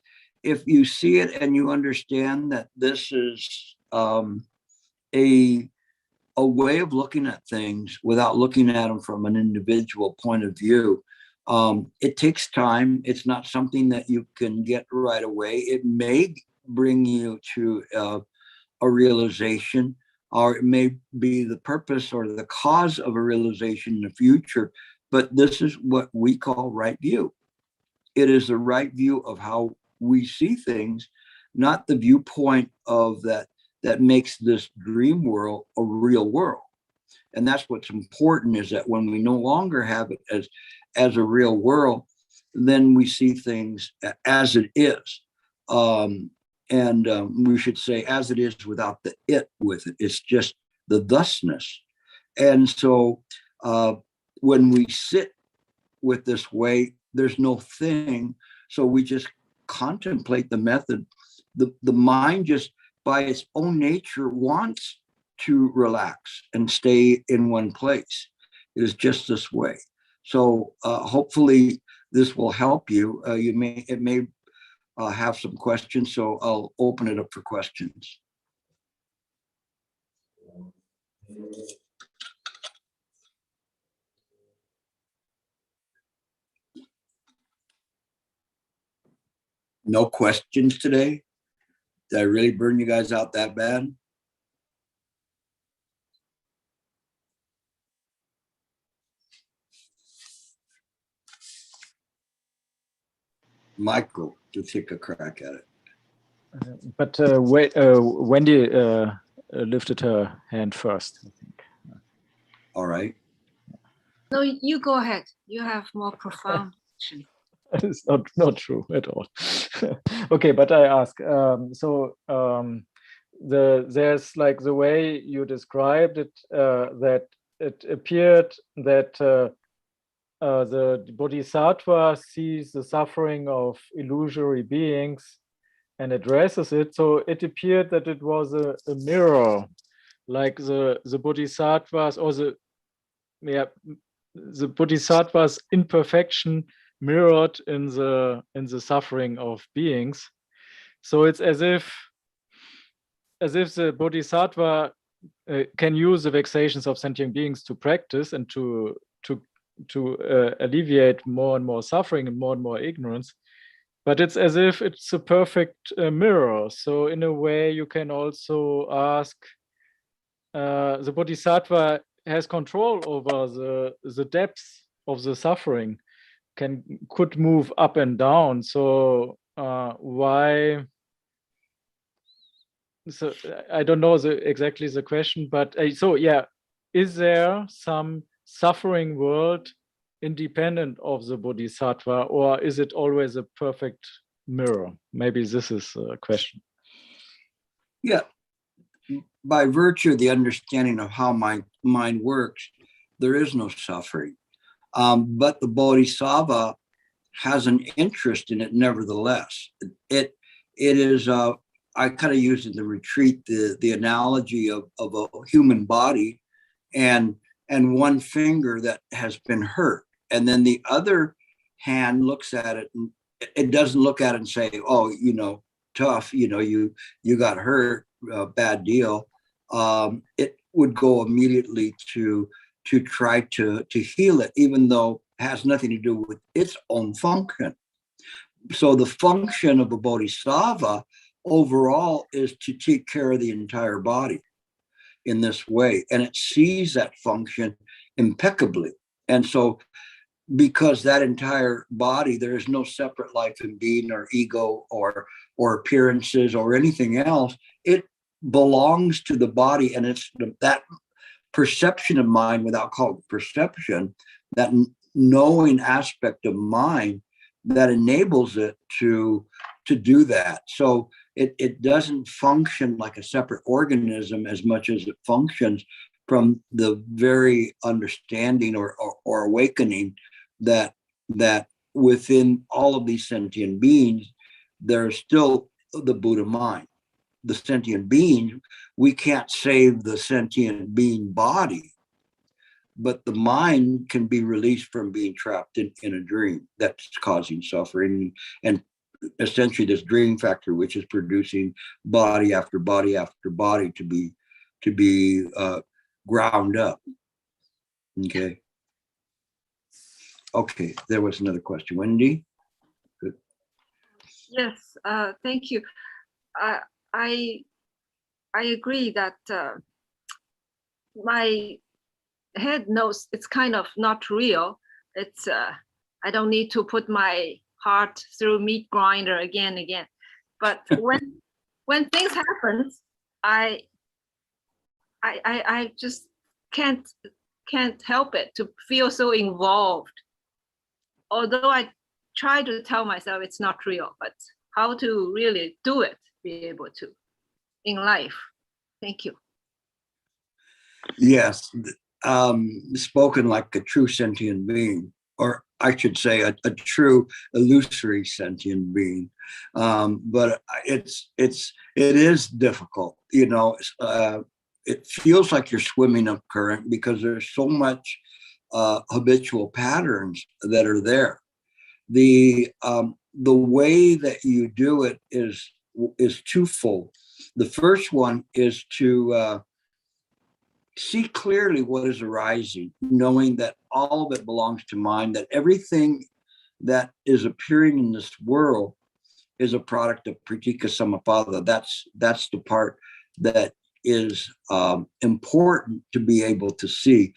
A: you see it and you understand that this is a way of looking at things without looking at them from an individual point of view. It takes time. It's not something that you can get right away. It may bring you to a realization, or it may be the purpose or the cause of a realization in the future. But this is what we call right view. It is the right view of how we see things, not the viewpoint of that makes this dream world a real world. And that's what's important, is that when we no longer have it as a real world, then we see things as it is. And we should say as it is without the it with it. It's just the thusness. And so when we sit with this way, there's no thing. So we just contemplate the method. The mind just by its own nature wants to relax and stay in one place. It is just this way. So hopefully this will help you. It may have some questions, so I'll open it up for questions. No questions today? Did I really burn you guys out that bad? Michael, to take a crack at it.
C: But Wendy lifted her hand first, I think.
A: All right.
D: No, you go ahead. You have more profound.
C: It's not true at all. Okay, but I ask. There's like the way you described it, that it appeared that the bodhisattva sees the suffering of illusory beings and addresses it. So it appeared that it was a mirror, like the bodhisattvas, or the bodhisattva's imperfection mirrored in the suffering of beings. So it's as if as if the bodhisattva can use the vexations of sentient beings to practice and to alleviate more and more suffering and more ignorance. But it's as if it's a perfect mirror. So in a way, you can also ask, the bodhisattva has control over the depths of the suffering, could move up and down. So why? So I don't know exactly the question, but so yeah, is there some suffering world independent of the bodhisattva, or is it always a perfect mirror? Maybe this is a question.
A: Yeah, by virtue of the understanding of how my mind works, there is no suffering. But the bodhisattva has an interest in it nevertheless. It is, I kind of used in the retreat the analogy of a human body and one finger that has been hurt. And then the other hand looks at it, and it doesn't look at it and say, oh, tough, you got hurt, bad deal. It would go immediately to try to heal it, even though it has nothing to do with its own function. So the function of a bodhisattva overall is to take care of the entire body in this way. And it sees that function impeccably. And so because that entire body, there is no separate life and being or ego or appearances or anything else. It belongs to the body, and it's that perception of mind, without calling it perception, that knowing aspect of mind that enables it to do that. So it doesn't function like a separate organism as much as it functions from the very understanding or awakening that within all of these sentient beings, there's still the Buddha mind. The sentient being, we can't save the sentient being body, but the mind can be released from being trapped in a dream that's causing suffering, and essentially this dream factor, which is producing body after body after body to be ground up. Okay, there was another question. Wendy? Good.
D: Yes, thank you. I agree that my head knows it's kind of not real. It's I don't need to put my heart through meat grinder again. But when things happen, I just can't help it to feel so involved. Although I try to tell myself it's not real, but how to really do it, be able to in life. Thank you.
A: Yes, spoken like a true sentient being, or I should say a true illusory sentient being. But it is difficult, it feels like you're swimming up current because there's so much habitual patterns that are there. The way that you do it is twofold. The first one is to see clearly what is arising, knowing that all of it belongs to mind, that everything that is appearing in this world is a product of pratika samappada. That's the part that is important to be able to see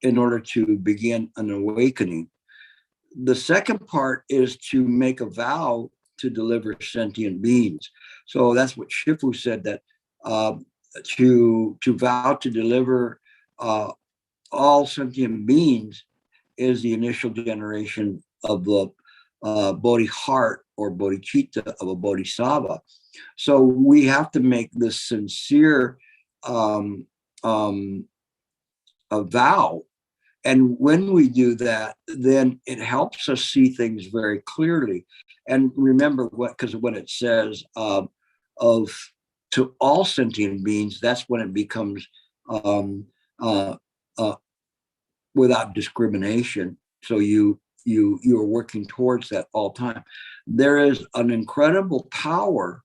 A: in order to begin an awakening. The second part is to make a vow to deliver sentient beings. So that's what Shifu said, that to vow to deliver all sentient beings is the initial generation of the bodhi heart or bodhicitta of a bodhisattva. So we have to make this sincere a vow. And when we do that, then it helps us see things very clearly. And remember because when it says to all sentient beings, that's when it becomes without discrimination. So you are working towards that all time. There is an incredible power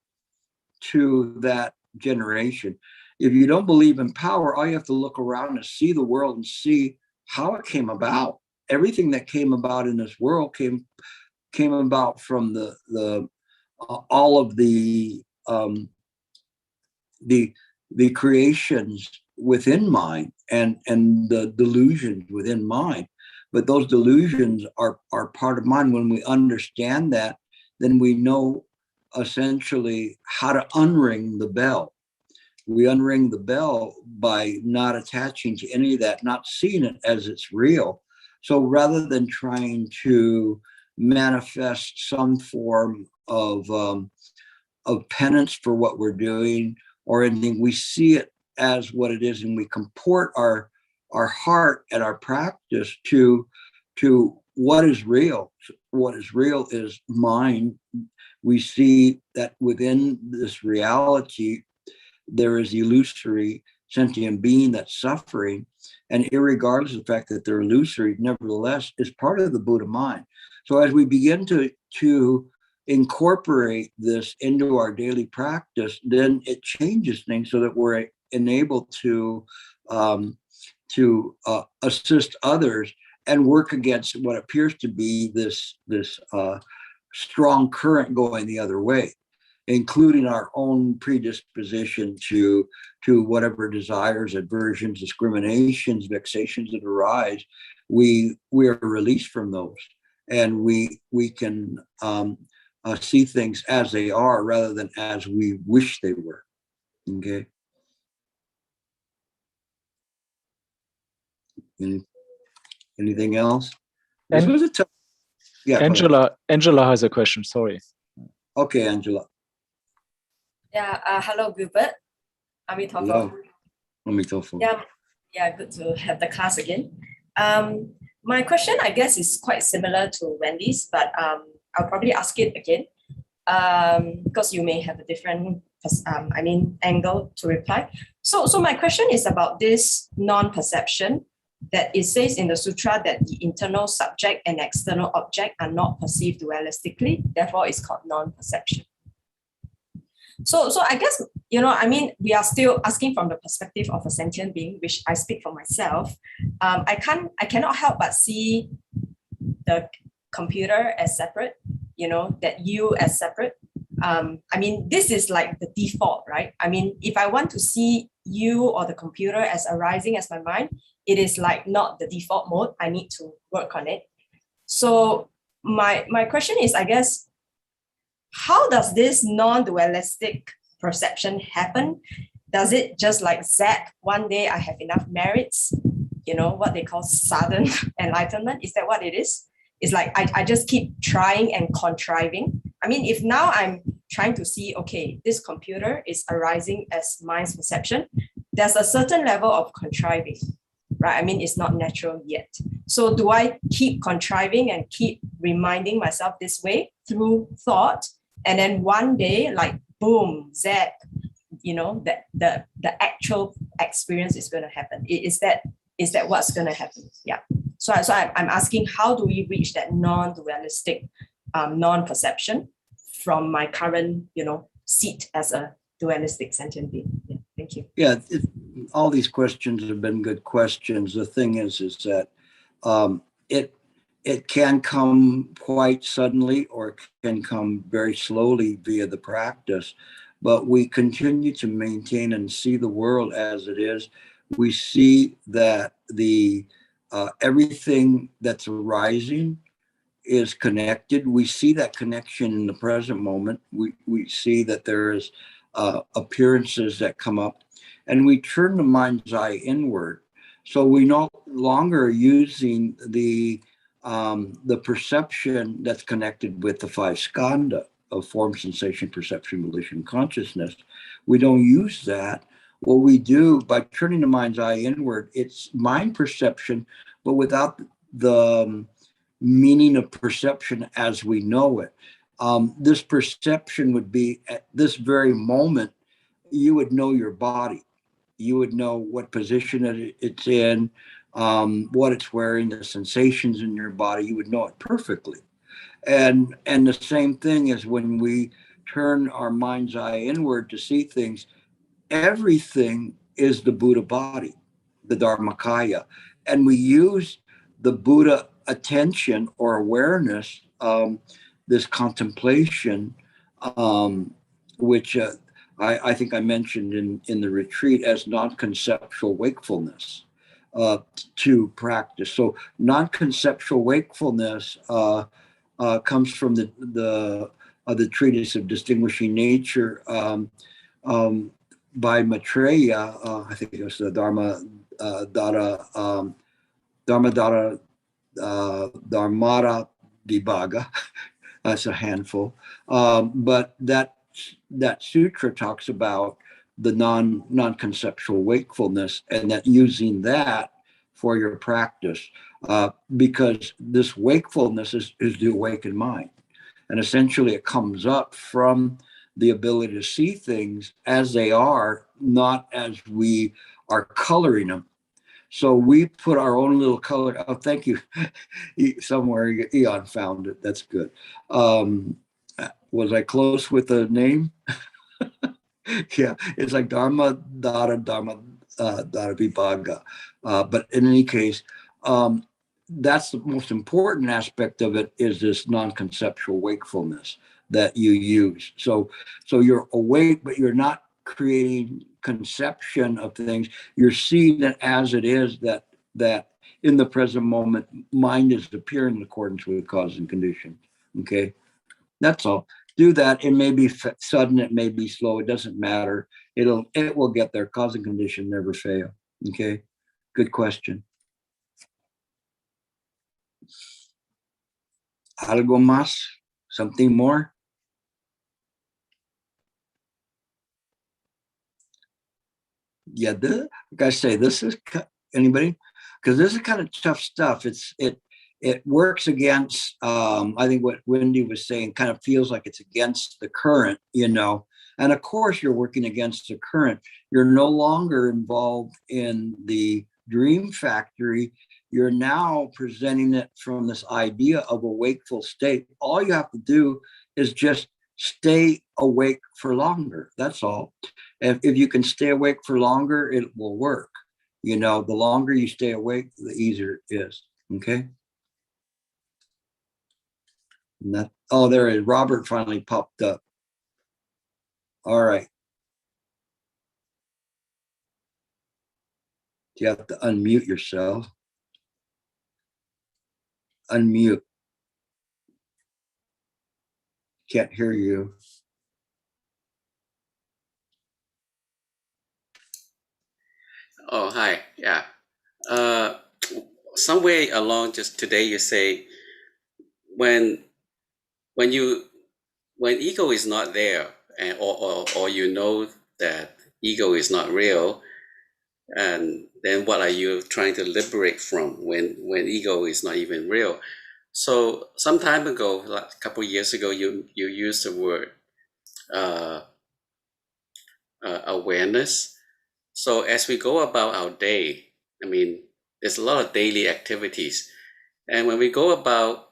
A: to that generation. If you don't believe in power, all you have to look around and see the world and see how it came about. Everything that came about in this world came about from the all of the creations within mind and the delusions within mind. But those delusions are part of mind. When we understand that, then we know essentially how to unring the bell. We unring the bell by not attaching to any of that, not seeing it as it's real. So rather than trying to manifest some form of penance for what we're doing or anything, we see it as what it is, and we comport our heart and our practice to what is real. What is real is mind. We see that within this reality, there is illusory sentient being that's suffering, and irregardless of the fact that they're illusory, nevertheless is part of the Buddha mind. So as we begin to incorporate this into our daily practice, then it changes things so that we're enabled to assist others and work against what appears to be this strong current going the other way, including our own predisposition to whatever desires, aversions, discriminations, vexations that arise. We are released from those, and we can see things as they are rather than as we wish they were. Okay. Anything else? This was a tough. Yeah.
C: Angela has a question. Sorry.
A: Okay, Angela.
E: Yeah. Hello, Gilbert.
A: Hello. Amitofo.
E: Yeah. Good to have the class again. My question, I guess, is quite similar to Wendy's, but I'll probably ask it again because you may have a different, angle to reply. So my question is about this non-perception that it says in the sutra that the internal subject and external object are not perceived dualistically. Therefore, it's called non-perception. So I guess, we are still asking from the perspective of a sentient being, which I speak for myself. I cannot help but see the computer as separate, that you as separate. This is like the default, right? If I want to see you or the computer as arising as my mind, it is like not the default mode. I need to work on it. So my question is, I guess, how does this non-dualistic perception happen? Does it just like zap, one day I have enough merits, what they call sudden enlightenment? Is that what it is? It's like I just keep trying and contriving. If now I'm trying to see, okay, this computer is arising as mind's perception, there's a certain level of contriving, right? It's not natural yet. So do I keep contriving and keep reminding myself this way through thought? And then one day, like boom, zap, the actual experience is going to happen. Is that what's going to happen? Yeah. So I'm asking, how do we reach that non-dualistic non-perception from my current, seat as a dualistic sentient being? Yeah, thank you.
A: Yeah, all these questions have been good questions. The thing is that it can come quite suddenly or it can come very slowly via the practice, but we continue to maintain and see the world as it is. We see that the everything that's arising is connected. We see that connection in the present moment. We see that there is appearances that come up, and we turn the mind's eye inward. So we no longer are using the perception that's connected with the five skandha of form, sensation, perception, volition, consciousness. We don't use that. What we do by turning the mind's eye inward, it's mind perception, but without the meaning of perception as we know it. This perception would be at this very moment, you would know your body. You would know what position it's in, what it's wearing, the sensations in your body. You would know it perfectly. And the same thing is when we turn our mind's eye inward to see things, everything is the Buddha body, the Dharmakaya. And we use the Buddha attention or awareness, this contemplation, which I think I mentioned in the retreat as non-conceptual wakefulness to practice. So non-conceptual wakefulness comes from the treatise of distinguishing nature by Maitreya. I think it was the Dharma Dharmata Vibhaga. That's a handful. But that sutra talks about the non-conceptual wakefulness, and that using that for your practice, because this wakefulness is the awakened mind. And essentially it comes up from the ability to see things as they are, not as we are coloring them. So we put our own little color. Oh, thank you. Somewhere Eon found it. That's good. Was I close with the name? Yeah, it's like Dharma Vibhaga. But in any case, that's the most important aspect of it, is this non-conceptual wakefulness that you use. So you're awake, but you're not creating conception of things. You're seeing it as it is, that in the present moment, mind is appearing in accordance with cause and condition. Okay, that's all. Do that. It may be sudden, it may be slow, it doesn't matter. It will get there. Cause and condition never fail. Okay, good question. Algo más? Something more? Yeah, like I say, this is anybody, because this is kind of tough stuff. It works against, I think what Wendy was saying, kind of feels like it's against the current, and of course you're working against the current. You're no longer involved in the dream factory. You're now presenting it from this idea of a wakeful state. All you have to do is just stay awake for longer. That's all. If you can stay awake for longer, it will work. The longer you stay awake, the easier it is. Okay. Oh, there it is. Robert finally popped up. All right. You have to unmute yourself. Unmute. Can't hear you.
F: Oh, hi. Yeah. Somewhere along just today, you say when ego is not there, and or that ego is not real, and then what are you trying to liberate from when ego is not even real? So some time ago, like a couple of years ago, you used the word awareness. So as we go about our day, I mean, there's a lot of daily activities, and when we go about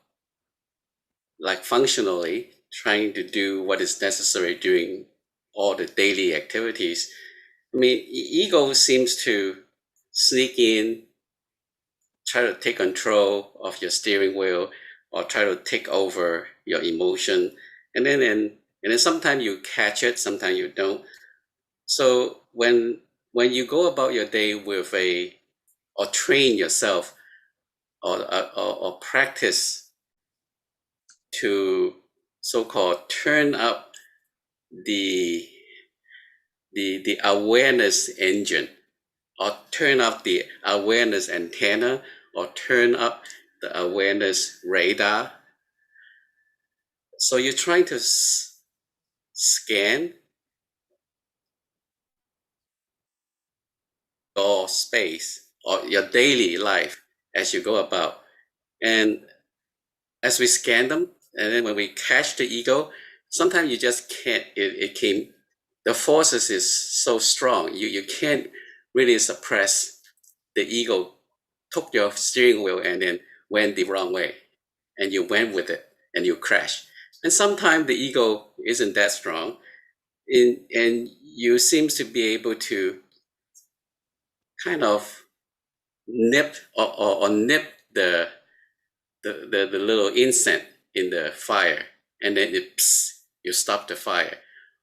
F: like functionally trying to do what is necessary during all the daily activities, I mean, ego seems to sneak in, try to take control of your steering wheel, or try to take over your emotion, and then sometimes you catch it, sometimes you don't. So when you go about your day with or train yourself, or practice to so-called turn up the awareness engine, or turn up the awareness antenna, or turn up the awareness radar. So you're trying to scan your space or your daily life as you go about. And as we scan them, and then when we catch the ego, sometimes you just can't, the forces is so strong, you can't really suppress. The ego took your steering wheel and then went the wrong way, and you went with it and you crash. And sometimes the ego isn't that strong, and you seems to be able to kind of nip or nip the little insect in the fire, and then you stop the fire,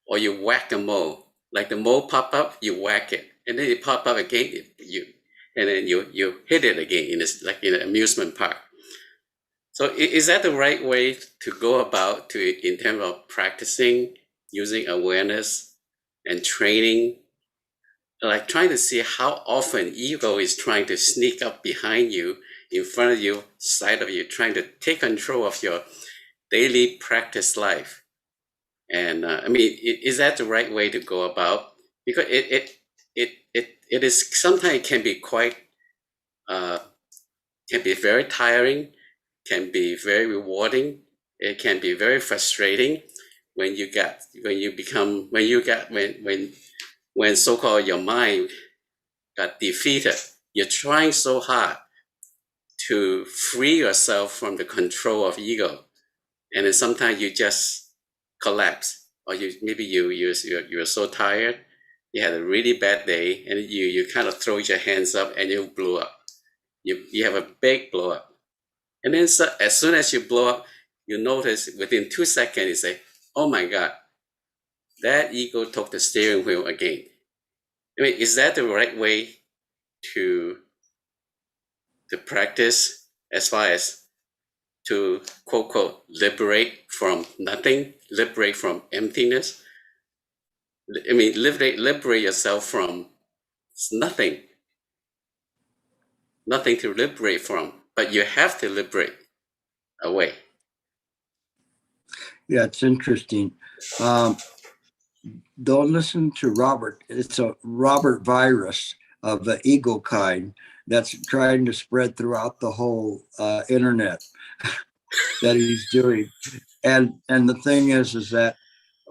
F: or you whack a mole. Like the mole pop up, you whack it, and then it pop up again. And then you hit it again in this, like in an amusement park. So is that the right way to go about in terms of practicing using awareness and training? Like trying to see how often ego is trying to sneak up behind you, in front of you, side of you, trying to take control of your daily practice life. And I mean, is that the right way to go about? Because it is, sometimes it can be quite, can be very tiring, can be very rewarding. It can be very frustrating when so-called your mind got defeated. You're trying so hard to free yourself from the control of ego, and then sometimes you just collapse, or you're so tired, you had a really bad day, and you kind of throw your hands up and you blow up. You have a big blow up, and then as soon as you blow up, you notice within 2 seconds you say, "Oh my God, that ego took the steering wheel again." I mean, is that the right way to practice, as far as to quote quote liberate from nothing, liberate from emptiness? I mean, liberate yourself from nothing to liberate from, but you have to liberate away.
A: Yeah, it's interesting. Don't listen to Robert. It's a Robert virus of the ego kind that's trying to spread throughout the whole internet that he's doing. And the thing is that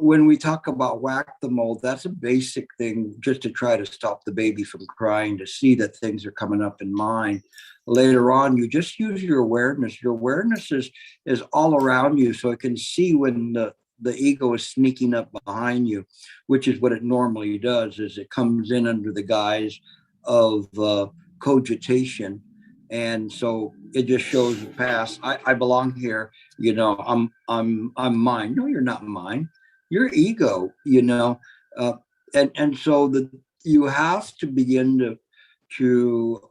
A: when we talk about whack the mole, that's a basic thing just to try to stop the baby from crying, to see that things are coming up in mind. Later on, you just use your awareness. Your awareness is all around you, so it can see when the ego is sneaking up behind you, which is what it normally does, is it comes in under the guise of cogitation. And so it just shows the past. I belong here, you know, I'm mine. No, you're not mine. You're ego, you know. And so you have to begin to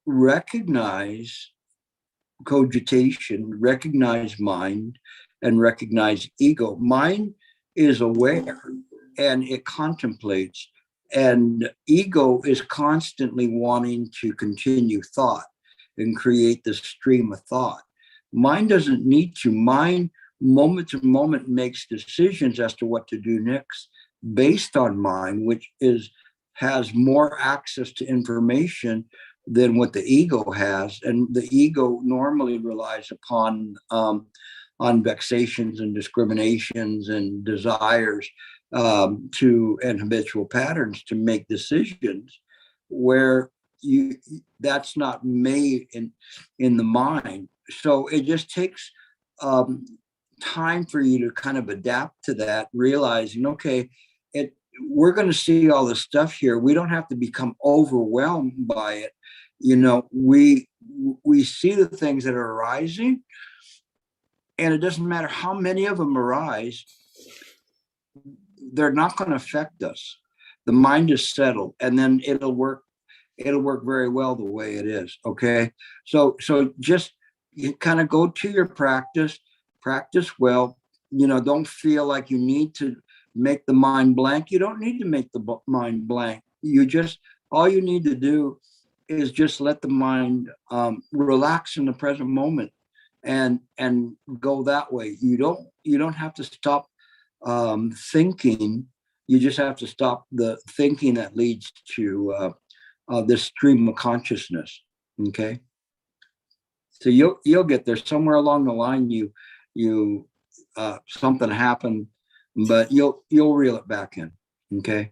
A: recognize cogitation, recognize mind, and recognize ego. Mind is aware and it contemplates, and ego is constantly wanting to continue thought and create the stream of thought. Mind doesn't need to. Mind, moment to moment, makes decisions as to what to do next based on mind, which has more access to information than what the ego has. And the ego normally relies upon vexations and discriminations and desires and habitual patterns to make decisions, where that's not made in the mind. So it just takes time for you to kind of adapt to that, realizing, okay, we're going to see all this stuff here. We don't have to become overwhelmed by it. You know, we see the things that are arising, and it doesn't matter how many of them arise, they're not going to affect us. The mind is settled, and then it'll work very well the way it is. Okay. So just you kind of go to your practice well, you know, don't feel like you need to make the mind blank. You don't need to make the mind blank. All you need to do is just let the mind relax in the present moment and go that way. You don't have to stop thinking. You just have to stop the thinking that leads to this stream of consciousness. Okay. So you'll get there. Somewhere along the line, you something happened, but you'll reel it back in. Okay.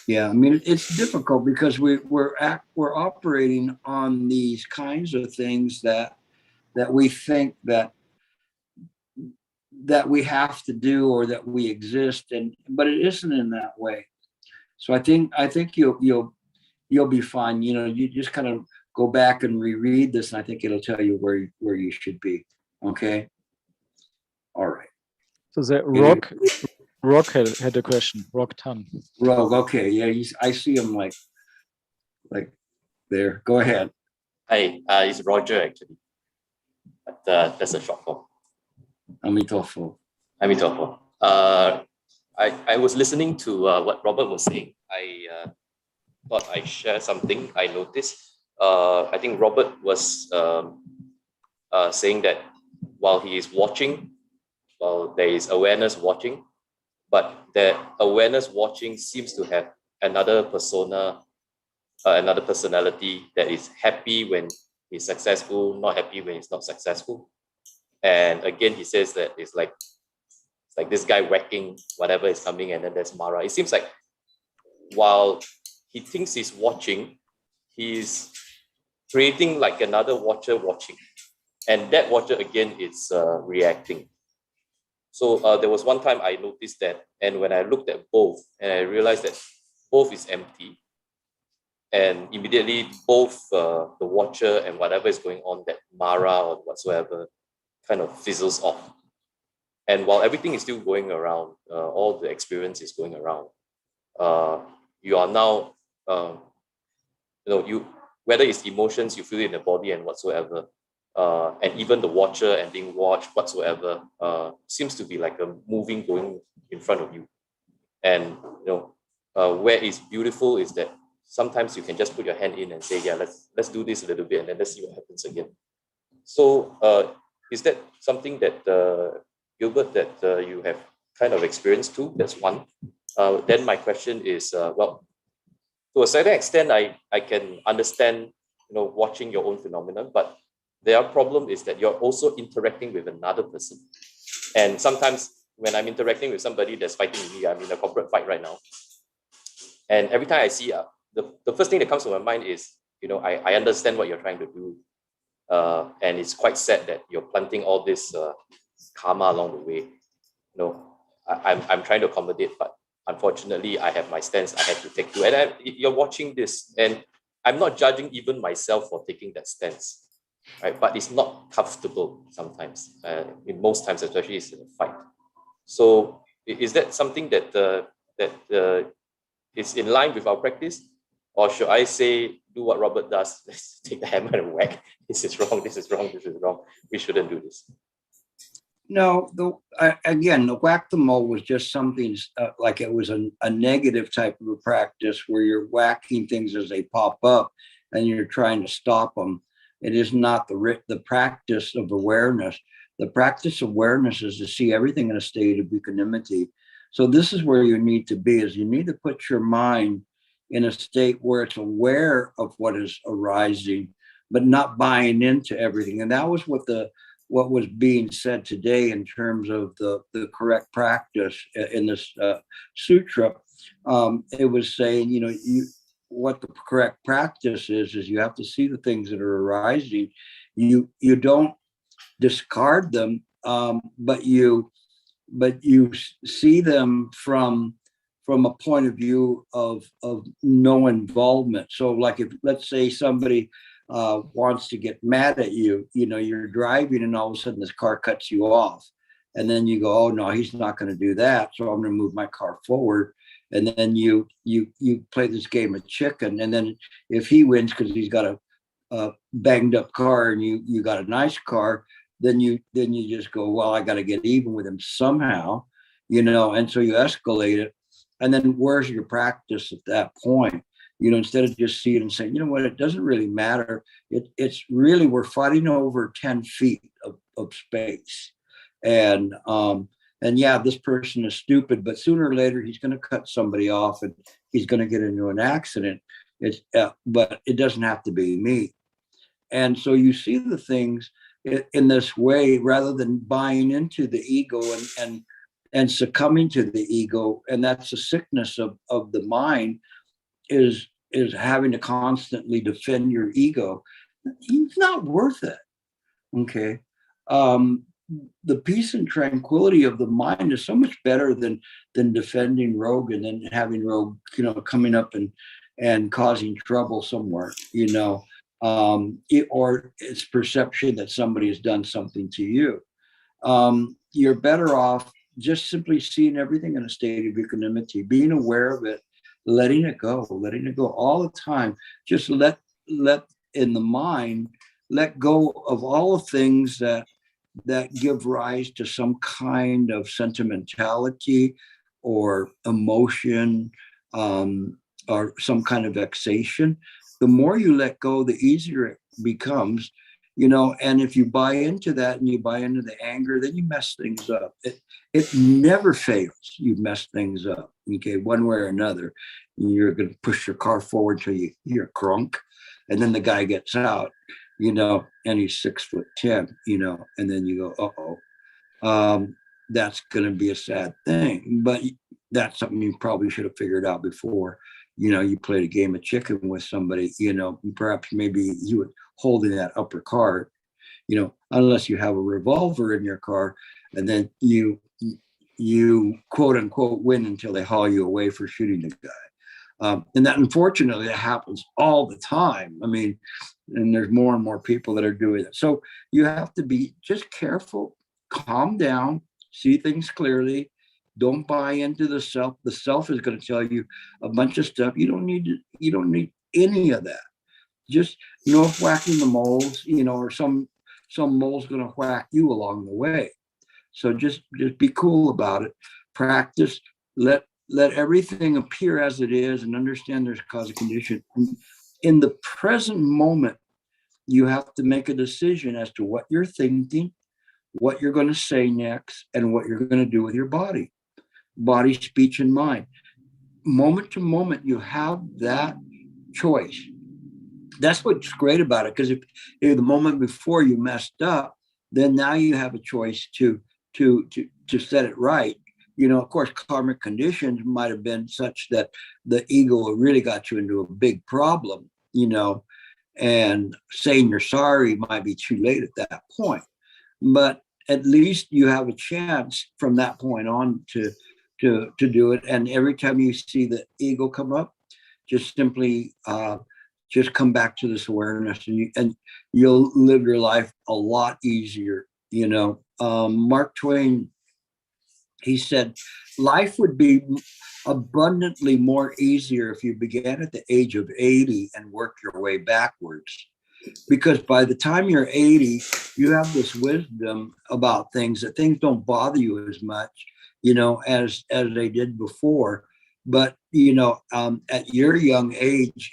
A: Yeah, I mean, it's difficult because we're operating on these kinds of things that we think that that we have to do or that we exist, but it isn't in that way. So I think you'll be fine. You know, you just kind of go back and reread this, and I think it'll tell you where you should be. Okay. All right.
C: So the Rock had a question. Rock Tan.
A: Rogue. Okay. Yeah. I see him like there. Go ahead.
G: Hi, it's Roger actually, but that's a short form.
A: Amitofo.
G: Amitofo. I was listening to what Robert was saying. I thought I'd share something I noticed. I think Robert was saying that while he is watching, well, there is awareness watching, but that awareness watching seems to have another persona, another personality that is happy when he's successful, not happy when he's not successful. And again, he says that it's like this guy whacking whatever is coming, and then there's Mara. It seems like while he thinks he's watching, he's creating like another watcher watching. And that watcher again is reacting. So there was one time I noticed that, and when I looked at both, and I realized that both is empty, and immediately both the watcher and whatever is going on, that Mara or whatsoever, kind of fizzles off. And while everything is still going around, all the experience is going around, you are now, whether it's emotions you feel in the body and whatsoever, and even the watcher and being watched whatsoever, seems to be like a moving going in front of you. And where it's beautiful is that sometimes you can just put your hand in and say, yeah, let's do this a little bit, and then let's see what happens again. So is that something that Gilbert, that you have kind of experienced too? That's one. Then my question is, well, to a certain extent, I can understand, watching your own phenomenon, but their problem is that you're also interacting with another person. And sometimes when I'm interacting with somebody that's fighting with me, I'm in a corporate fight right now. And every time I see, the first thing that comes to my mind is, I understand what you're trying to do. And it's quite sad that you're planting all this karma along the way. I'm trying to accommodate, but unfortunately, I have my stance I have to take too. And you're watching this, and I'm not judging even myself for taking that stance, right? But it's not comfortable sometimes. In most times, especially it's in a fight. So is that something that is in line with our practice? Or should I say, do what Robert does, let's take the hammer and whack. This is wrong, this is wrong, this is wrong. We shouldn't do this.
A: No, again, the whack-the-mole was just something like it was a negative type of a practice where you're whacking things as they pop up and you're trying to stop them. It is not the practice of awareness. The practice of awareness is to see everything in a state of equanimity. So this is where you need to be, is you need to put your mind in a state where it's aware of what is arising, but not buying into everything. And that was what was being said today in terms of the correct practice in this sutra. It was saying, what the correct practice is you have to see the things that are arising. You don't discard them, but you see them from a point of view of no involvement. So like if, let's say somebody wants to get mad at you, you're driving and all of a sudden this car cuts you off. And then you go, oh no, he's not going to do that. So I'm going to move my car forward. And then you play this game of chicken. And then if he wins because he's got a banged up car and you got a nice car, then you just go, well, I got to get even with him somehow, and so you escalate it. And then where's your practice at that point? Instead of just seeing it and saying, it doesn't really matter. It's really, we're fighting over 10 feet of space. And yeah, this person is stupid, but sooner or later he's going to cut somebody off and he's going to get into an accident. But it doesn't have to be me. And so you see the things in this way rather than buying into the ego and succumbing to the ego. And that's the sickness of the mind, is having to constantly defend your ego. It's not worth it. Okay. the peace and tranquility of the mind is so much better than defending rogue and then having rogue, coming up and causing trouble somewhere, or it's perception that somebody has done something to you. You're better off just simply seeing everything in a state of equanimity, being aware of it, letting it go all the time. Just let in the mind, let go of all the things that give rise to some kind of sentimentality or emotion, or some kind of vexation. The more you let go, the easier it becomes, and if you buy into that and you buy into the anger, then you mess things up. It never fails. You mess things up, okay, one way or another. You're going to push your car forward till you hear crunk, and then the guy gets out, and he's 6'10", and then you go, uh-oh, that's going to be a sad thing. But that's something you probably should have figured out before. You played a game of chicken with somebody, perhaps maybe you would holding that upper card, unless you have a revolver in your car, and then you quote unquote win until they haul you away for shooting the guy. And that, unfortunately, that happens all the time. I mean, and there's more and more people that are doing it. So you have to be just careful, calm down, see things clearly. Don't buy into the self. The self is going to tell you a bunch of stuff. You don't need any of that. Just whacking the moles, or some mole's going to whack you along the way. So just be cool about it. Practice. Let everything appear as it is, and understand there's cause and condition. In the present moment, you have to make a decision as to what you're thinking, what you're going to say next, and what you're going to do with your body, speech, and mind. Moment to moment, you have that choice. That's what's great about it, because if the moment before you messed up, then now you have a choice to set it right. Of course, karmic conditions might have been such that the ego really got you into a big problem, and saying you're sorry might be too late at that point. But at least you have a chance from that point on to do it. And every time you see the ego come up, just simply just come back to this awareness, and you'll live your life a lot easier. Mark Twain, he said, life would be abundantly more easier if you began at the age of 80 and worked your way backwards. Because by the time you're 80, you have this wisdom about things, that things don't bother you as much, as they did before. But, at your young age,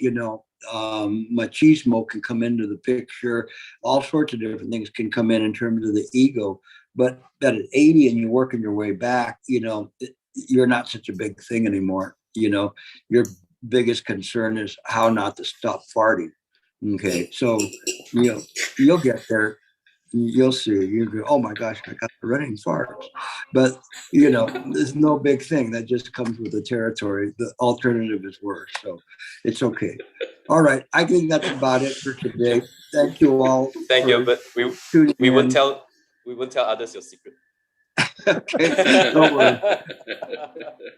A: machismo can come into the picture. All sorts of different things can come in terms of the ego. But at 80 and you're working your way back, you're not such a big thing anymore. Your biggest concern is how not to stop farting. Okay, so you'll get there. You'll see. You go, oh my gosh, I got the running farts. But there's no big thing. That just comes with the territory. The alternative is worse. So it's okay. All right. I think that's about it for today. Thank you all.
G: Thank you, but we won't tell others your secret.
A: Okay.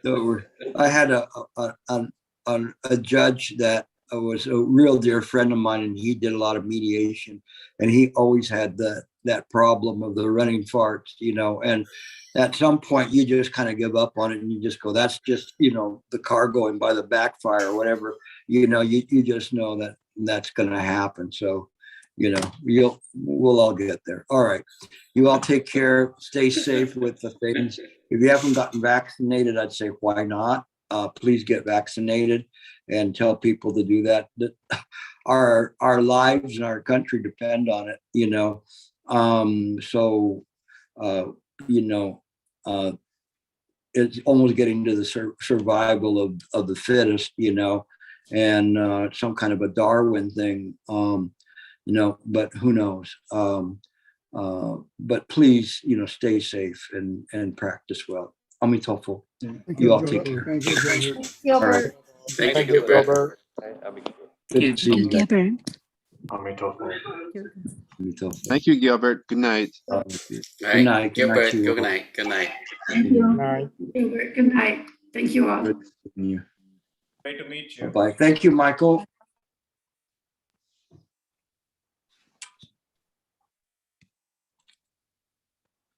A: Don't worry. I had a judge that was a real dear friend of mine, and he did a lot of mediation, and he always had that problem of the running farts, and at some point you just kind of give up on it, and you just go, that's just, the car going by the backfire or whatever, you just know that that's going to happen. So, we'll all get there. All right. You all take care, stay safe with the things. If you haven't gotten vaccinated, I'd say, why not? Please get vaccinated, and tell people to do that. Our lives and our country depend on it, it's almost getting to the survival of the fittest, and some kind of a Darwin thing, but who knows? But please, stay safe and practice well. Amitabha. You all take care.
H: Thank you, Gilbert.
F: All right. Thank you, Gilbert.
A: Good to see you.
H: Amitabha. Thank you, Gilbert. Good night.
F: All
A: Good
F: right.
A: night.
F: Gilbert,
A: to you
F: good
A: all.
F: night. Good night.
I: Thank you.
C: Right.
I: Gilbert. Good night. Thank you all.
A: Good seeing you.
B: Great to meet you.
A: Bye. Thank you, Michael.